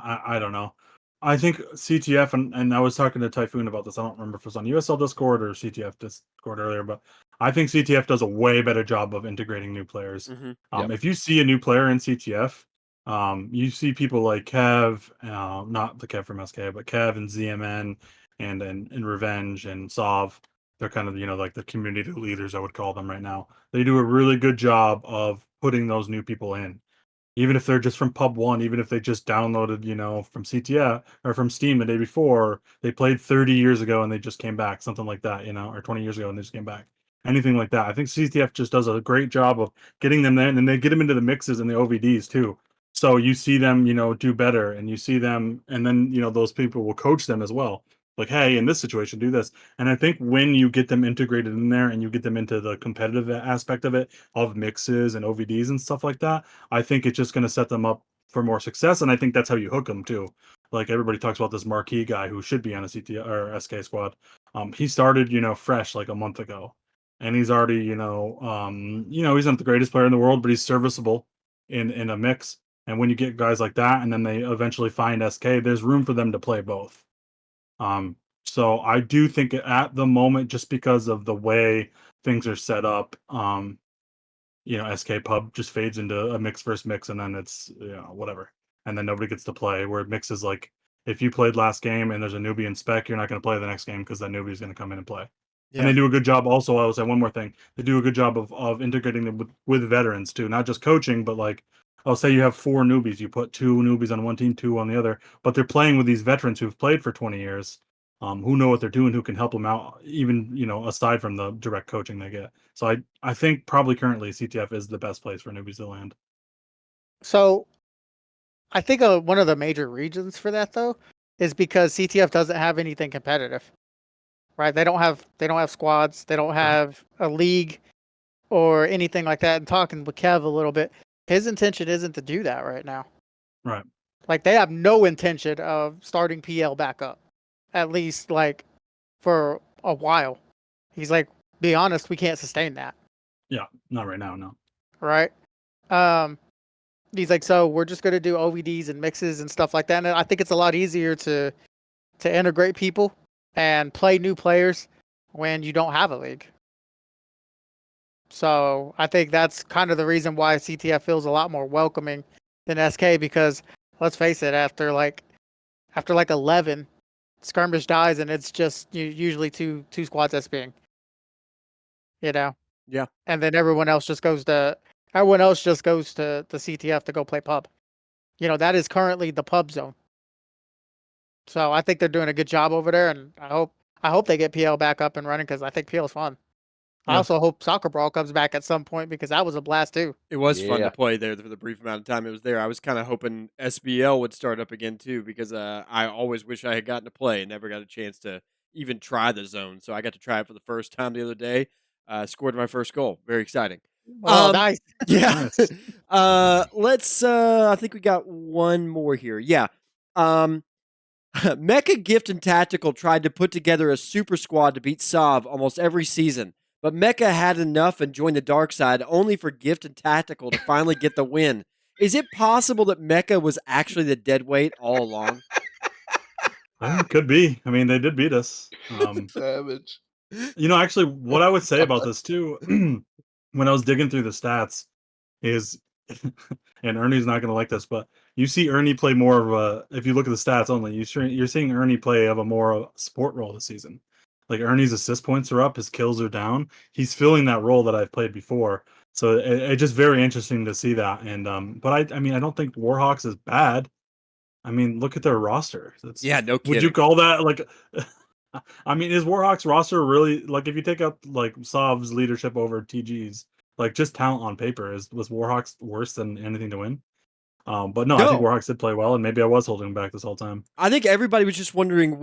I don't know. I think CTF and I was talking to Typhoon about this. I don't remember if it was on USL Discord or CTF Discord earlier, but I think CTF does a way better job of integrating new players. Mm-hmm. Yep. If you see a new player in CTF, you see people like Kev, not the Kev from SK, but Kev and ZMN and Revenge and Sov. They're kind of, like the community leaders, I would call them right now. They do a really good job of putting those new people in. Even if they're just from Pub 1, even if they just downloaded, from CTF or from Steam the day before, they played 30 years ago and they just came back, something like that, or 20 years ago and they just came back. Anything like that. I think CTF just does a great job of getting them there, and then they get them into the mixes and the OVDs too. So you see them, do better, and you see them, and then, those people will coach them as well. Like, hey, in this situation, do this. And I think when you get them integrated in there and you get them into the competitive aspect of it, of mixes and OVDs and stuff like that, I think it's just going to set them up for more success. And I think that's how you hook them too. Like everybody talks about this marquee guy who should be on a CT or SK squad. He started, fresh like a month ago, and he's already, he's not the greatest player in the world, but he's serviceable in a mix. And when you get guys like that, and then they eventually find SK, there's room for them to play both. So I do think at the moment, just because of the way things are set up, SK Pub just fades into a mix versus mix, and then it's whatever, and then nobody gets to play. Where mix is like, if you played last game and there's a newbie in spec, you're not going to play the next game because that newbie's going to come in and play. Yeah. And they do a good job. Also, I will say one more thing: they do a good job of integrating them with veterans too, not just coaching, but like, I'll say you have 4 newbies, you put 2 newbies on one team, 2 on the other, but they're playing with these veterans who've played for 20 years. Who know what they're doing, who can help them out, even aside from the direct coaching they get. So I think probably currently CTF is the best place for newbies to land. So I think one of the major reasons for that though is because CTF doesn't have anything competitive, right? They don't have squads, they don't have a league or anything like that. And talking with Kev a little bit, his intention isn't to do that right now. Right. Like they have no intention of starting PL back up, at least like for a while. He's like, be honest, we can't sustain that. Yeah, not right now, no. Right. He's like, so we're just going to do OVDs and mixes and stuff like that. And I think it's a lot easier to integrate people and play new players when you don't have a league. So I think that's kind of the reason why CTF feels a lot more welcoming than SK, because let's face it, after like 11, skirmish dies and it's just usually two squads SPing. Yeah. And then everyone else just goes to the CTF to go play pub. That is currently the pub zone. So I think they're doing a good job over there, and I hope they get PL back up and running because I think PL is fun. I Yeah. also hope Soccer Brawl comes back at some point because that was a blast too. It was fun Yeah. to play there for the brief amount of time it was there. I was kind of hoping SBL would start up again too, because I always wish I had gotten to play and never got a chance to even try the zone. So I got to try it for the first time the other day. Scored my first goal. Very exciting. Oh, nice. Yeah. Nice. Let's. I think we got one more here. Yeah. Mecca Gift and Tactical tried to put together a super squad to beat Sov almost every season, but Mecca had enough and joined the dark side, only for Gift and Tactical to finally get the win. Is it possible that Mecca was actually the dead weight all along? Could be. I mean, they did beat us. Savage. Actually, what I would say about this too, when I was digging through the stats, is, and Ernie's not going to like this, but you see Ernie play more of a, if you look at the stats only, you're seeing Ernie play of a more support role this season. Like Ernie's assist points are up, his kills are down. He's filling that role that I've played before. So it's just very interesting to see that. And but I mean, I don't think Warhawks is bad. I mean, look at their roster. Yeah, no Would you kidding. call that like? I mean, is Warhawks roster really, like, if you take out like Sov's leadership over TG's, like just talent on paper, was Warhawks worse than anything to win? But no, I think No. Warhawks did play well, and maybe I was holding back this whole time. I think everybody was just wondering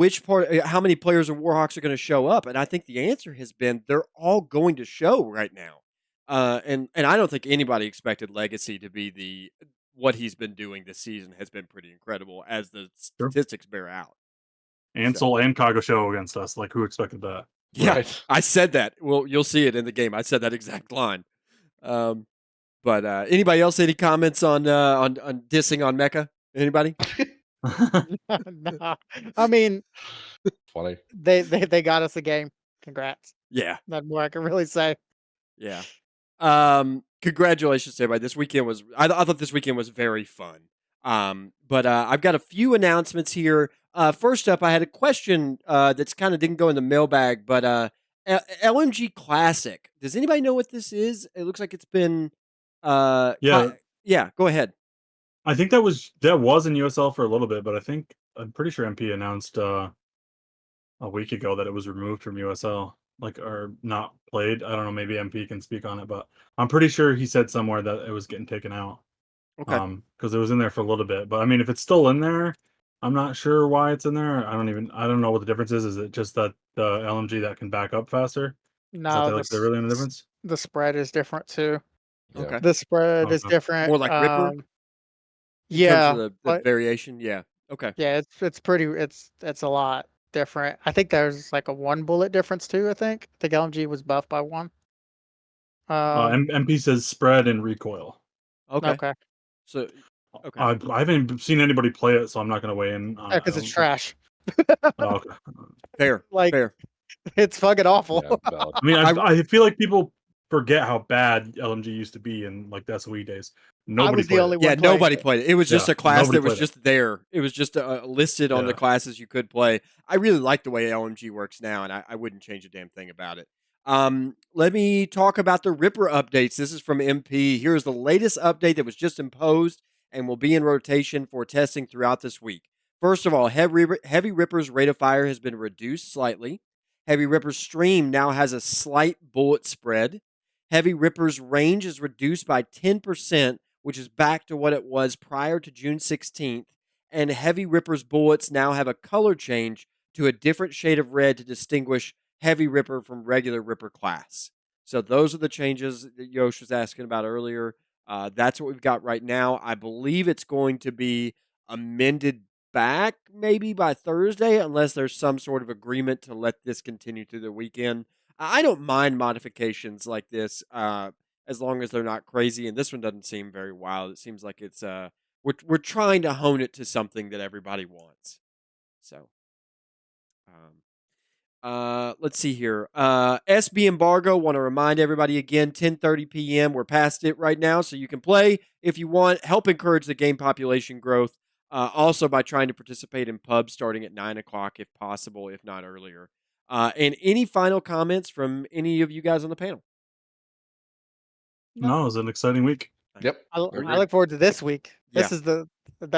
how many players of Warhawks are going to show up, and I think the answer has been they're all going to show right now. And I don't think anybody expected Legacy to be what he's been doing this season has been pretty incredible, as the Sure. statistics bear out. Ansel and Kago show against us. Like, who expected that? Yeah, Right. I said that. Well, you'll see it in the game. I said that exact line. But anybody else any comments on dissing on Mecca? Anybody? Nah, I mean, Funny. they got us a game. Congrats. Yeah, Nothing more I can really say. yeah. Congratulations to everybody. This weekend was I thought this weekend was very fun. But I've got a few announcements here. First up, I had a question that's kind of didn't go in the mailbag, but LMG Classic. Does anybody know what this is? It looks like it's been Yeah, yeah, go ahead. I think that was in USL for a little bit, but I'm pretty sure MP announced a week ago that it was removed from USL, like, or not played. I don't know. Maybe MP can speak on it, but I'm pretty sure he said somewhere that it was getting taken out. Okay. Because it was in there for a little bit. But I mean, if it's still in there, I'm not sure why it's in there. I don't know what the difference is. Is it just that the LMG that can back up faster? Is that No, like the really only difference? the spread is different too. Yeah. Okay. The spread is Okay. different. More like Ripper in terms Yeah, of the but variation. Yeah. Okay. yeah, it's pretty. It's a lot different. I think there's like a one bullet difference too. I think LMG was buffed by one. MP says spread and recoil. Okay. Okay, So okay. I haven't seen anybody play it, so I'm not going to weigh in on it. because it's trash. Oh, okay. Fair. Like Fair. it's fucking awful. Yeah, valid. I mean, I- I feel like people forget how bad LMG used to be in like the SOE days. Nobody was the played only it. Yeah, one playing nobody it. played it. It was just Yeah, a class nobody that was played it. just there. It was just listed on the Yeah. classes you could play. I really like the way LMG works now, and I wouldn't change a damn thing about it. Let me talk about the Ripper updates. This is from MP. Here's the latest update that was just imposed and will be in rotation for testing throughout this week. First of all, Heavy Ripper's rate of fire has been reduced slightly. Heavy Ripper's stream now has a slight bullet spread. Heavy Ripper's range is reduced by 10%, which is back to what it was prior to June 16th. And Heavy Ripper's bullets now have a color change to a different shade of red to distinguish Heavy Ripper from regular Ripper class. So those are the changes that Yosh was asking about earlier. That's what we've got right now. I believe it's going to be amended back maybe by Thursday, unless there's some sort of agreement to let this continue through the weekend. I don't mind modifications like this as long as they're not crazy. And this one doesn't seem very wild. It seems like it's we're trying to hone it to something that everybody wants. So, let's see here. SB Embargo, want to remind everybody again, 10:30 p.m. We're past it right now, so you can play if you want. Help encourage the game population growth. Also by trying to participate in pubs starting at 9 o'clock if possible, if not earlier. And any final comments from any of you guys on the panel? No, it was an exciting week. Yep. I Agreed. look forward to this week. This Yeah. is the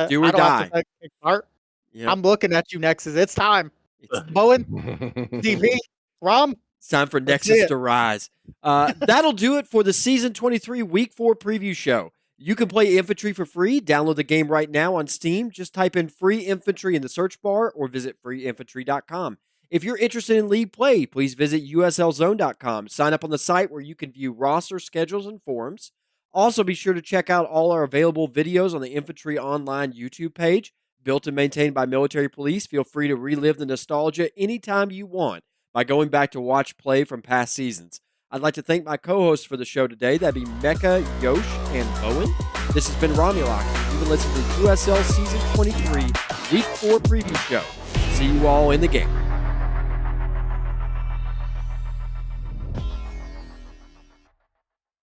Do or I don't have die. to take part. Yeah, I'm looking at you, Nexus. It's time. it's Bowen, DP, Rom. time for Let's see Nexus it. to rise. That'll do it for the Season 23 Week 4 preview show. You can play Infantry for free. Download the game right now on Steam. Just type in Free Infantry in the search bar or visit freeinfantry.com. If you're interested in league play, please visit uslzone.com. Sign up on the site where you can view roster schedules and forums. Also, be sure to check out all our available videos on the Infantry Online YouTube page. Built and maintained by military police, feel free to relive the nostalgia anytime you want by going back to watch play from past seasons. I'd like to thank my co-hosts for the show today. That'd be Mecca, Yosh, and Bowen. This has been Romulocks. You've been listening to USL Season 23 Week 4 preview show. See you all in the game.